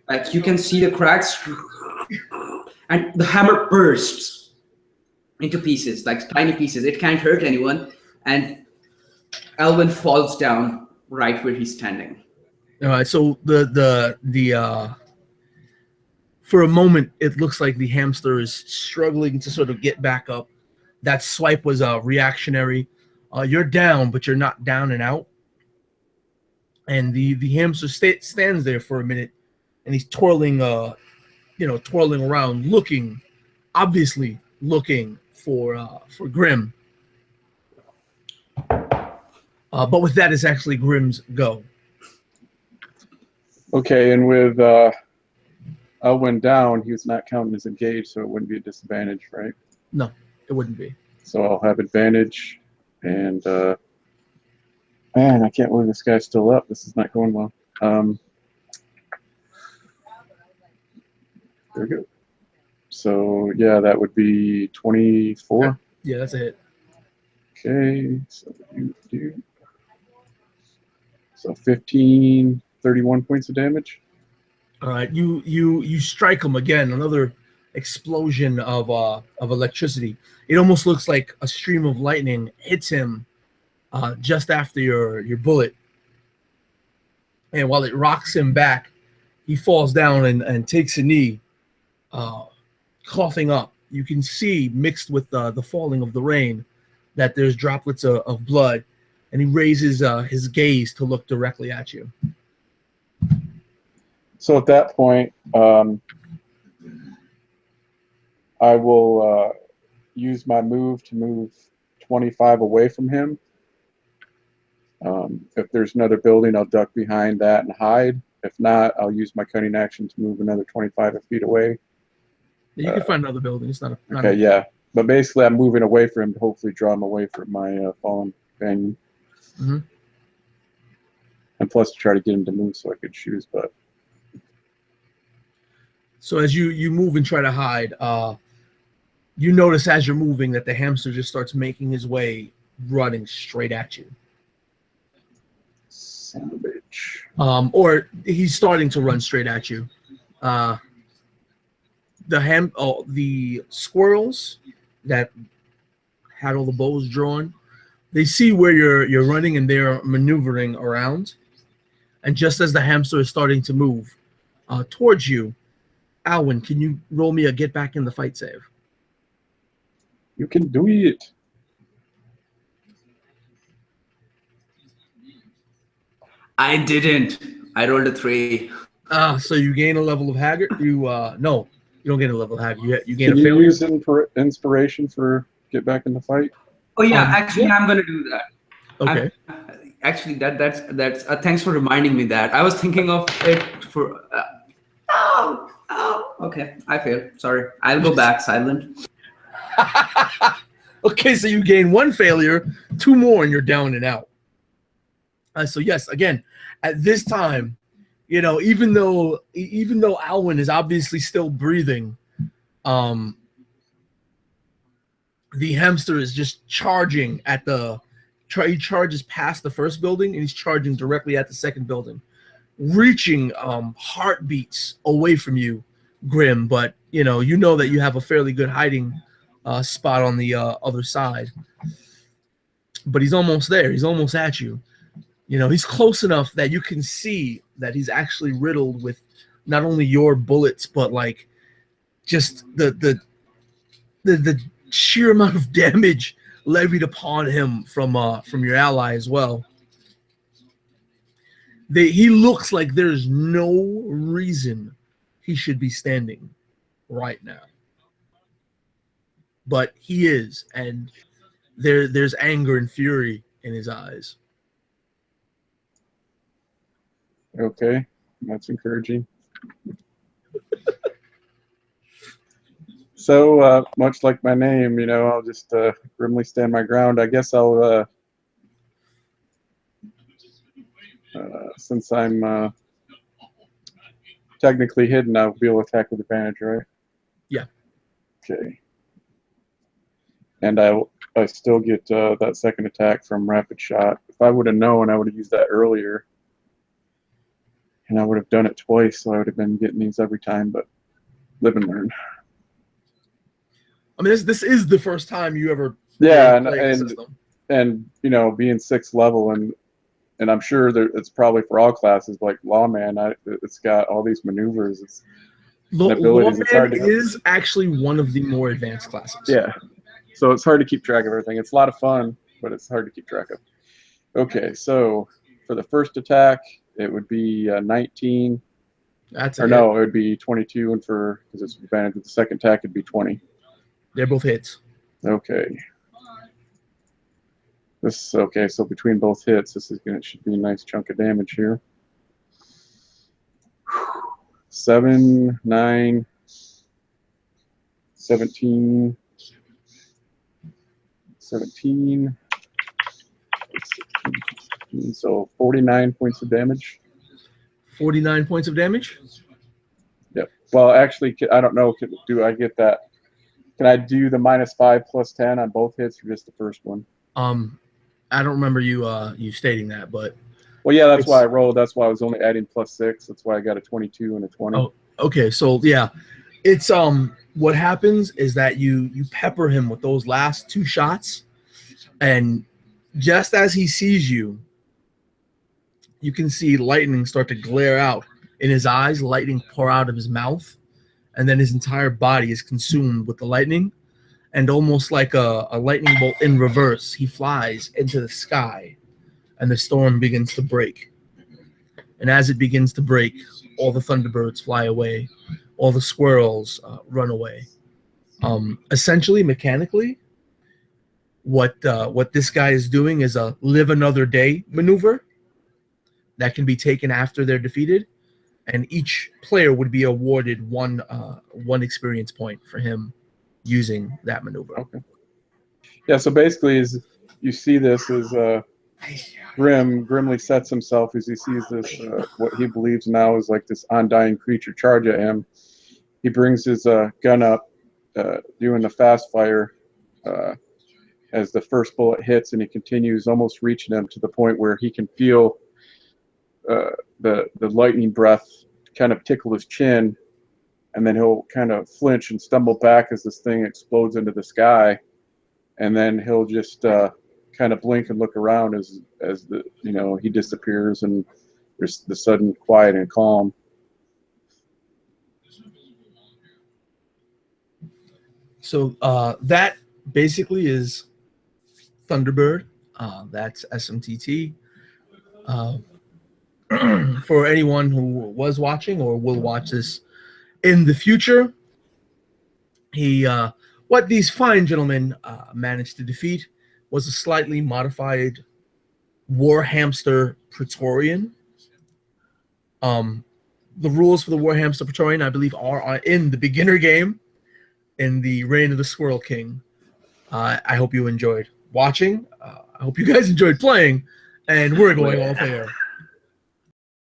Like you can see the cracks, and the hammer bursts into pieces, like tiny pieces. It can't hurt anyone, and Elwin falls down right where he's standing. All right, so the for a moment it looks like the hamster is struggling to sort of get back up. That swipe was reactionary. You're down, but you're not down and out. And the hamster stands there for a minute, and he's twirling around, obviously looking for Grim. But with that, it's actually Grim's go. Okay, and with Elwin down, he was not counting as engaged, so it wouldn't be a disadvantage, right? No, it wouldn't be. So I'll have advantage, and man, I can't believe this guy's still up. This is not going well. There we go. So yeah, that would be 24. Yeah, that's a hit. Okay, so 15, 31 points of damage. All right, you strike him again. Another explosion of electricity. It almost looks like a stream of lightning hits him just after your bullet. And while it rocks him back, he falls down and takes a knee, coughing up. You can see, mixed with the falling of the rain, that there's droplets of blood, and he raises his gaze to look directly at you. So at that point, I will use my move to move 25 away from him. If there's another building, I'll duck behind that and hide. If not, I'll use my cunning action to move another 25 feet away. You can find another building. It's not okay, yeah. But basically, I'm moving away from him to hopefully draw him away from my fallen companion. Mm-hmm. And plus to try to get him to move so I could shoot his butt. So as you move and try to hide, you notice as you're moving that the hamster just starts making his way, running straight at you. Son of a bitch. Or he's starting to run straight at you. The squirrels that had all the bows drawn, they see where you're running and they're maneuvering around. And just as the hamster is starting to move towards you, Alwyn, can you roll me a get back in the fight save? You can do it. I didn't. I rolled a 3. So you gain a level of haggard. No, you don't gain a level of haggard. You gain Can a you failure. use inspiration for get back in the fight? Oh yeah, actually, I'm gonna do that. Okay. Actually, that's thanks for reminding me that. I was thinking of it for. Okay, I failed. Sorry, I'll go back silent. Okay, so you gain 1 failure, 2 more, and you're down and out. So yes, again, at this time, even though Alwyn is obviously still breathing, the hamster is just charging at he charges past the first building and he's charging directly at the second building, reaching heartbeats away from you, Grim. But you know that you have a fairly good hiding spot on the other side. But he's almost there. He's almost at you. He's close enough that you can see that he's actually riddled with not only your bullets, but like just the sheer amount of damage levied upon him from your ally as well. He looks like there's no reason he should be standing right now, but he is, and there's anger and fury in his eyes. Okay, that's encouraging. So, much like my name, I'll just grimly stand my ground. I guess I'll, since I'm technically hidden, I'll be able to attack with advantage, right? Yeah. Okay. And I still get that second attack from rapid shot. If I would have known, I would have used that earlier. And I would have done it twice, so I would have been getting these every time, but live and learn. I mean, this is the first time you ever played the system. And being 6th level, and I'm sure it's probably for all classes, like Lawman, it's got all these maneuvers. Lawman is actually one of the more advanced classes. Yeah, so it's hard to keep track of everything. It's a lot of fun, but it's hard to keep track of. Okay, so for the first attack, it would be 19. No, it would be 22, and because it's advantage with the second attack, it'd be 20. They're both hits. Okay. So between both hits, should be a nice chunk of damage here. 7, 9, 17, 17, 16, so 49 points of damage. 49 points of damage? Yep. Well, actually, I don't know. Do I get that? Can I do the -5 + 10 on both hits, or just the first one? I don't remember you stating that, but well, yeah, that's why I rolled. That's why I was only adding +6. That's why I got a 22 and a 20. Oh, okay. So yeah, It's what happens is that you pepper him with those last 2 shots, and just as he sees you, you can see lightning start to glare out in his eyes, lightning pour out of his mouth, and then his entire body is consumed with the lightning. And almost like a lightning bolt in reverse, he flies into the sky, and the storm begins to break. And as it begins to break, all the Thunderbirds fly away, all the squirrels run away. Essentially, mechanically, what this guy is doing is a live another day maneuver that can be taken after they're defeated, and each player would be awarded one experience point for him using that maneuver. Okay. Yeah, so basically, is you see this as Grimly sets himself as he sees this, what he believes now is like this undying creature charge at him. He brings his gun up, doing the fast fire as the first bullet hits, and he continues, almost reaching him to the point where he can feel the lightning breath kind of tickle his chin, and then he'll kind of flinch and stumble back as this thing explodes into the sky, and then he'll just kind of blink and look around as the he disappears, and there's the sudden quiet and calm. So that basically is Thunderbird. That's SMTT. For anyone who was watching or will watch this in the future, what these fine gentlemen managed to defeat was a slightly modified War Hamster Praetorian. The rules for the War Hamster Praetorian, I believe, are in the beginner game, in the Reign of the Squirrel King. I hope you enjoyed watching. I hope you guys enjoyed playing, and we're going off air.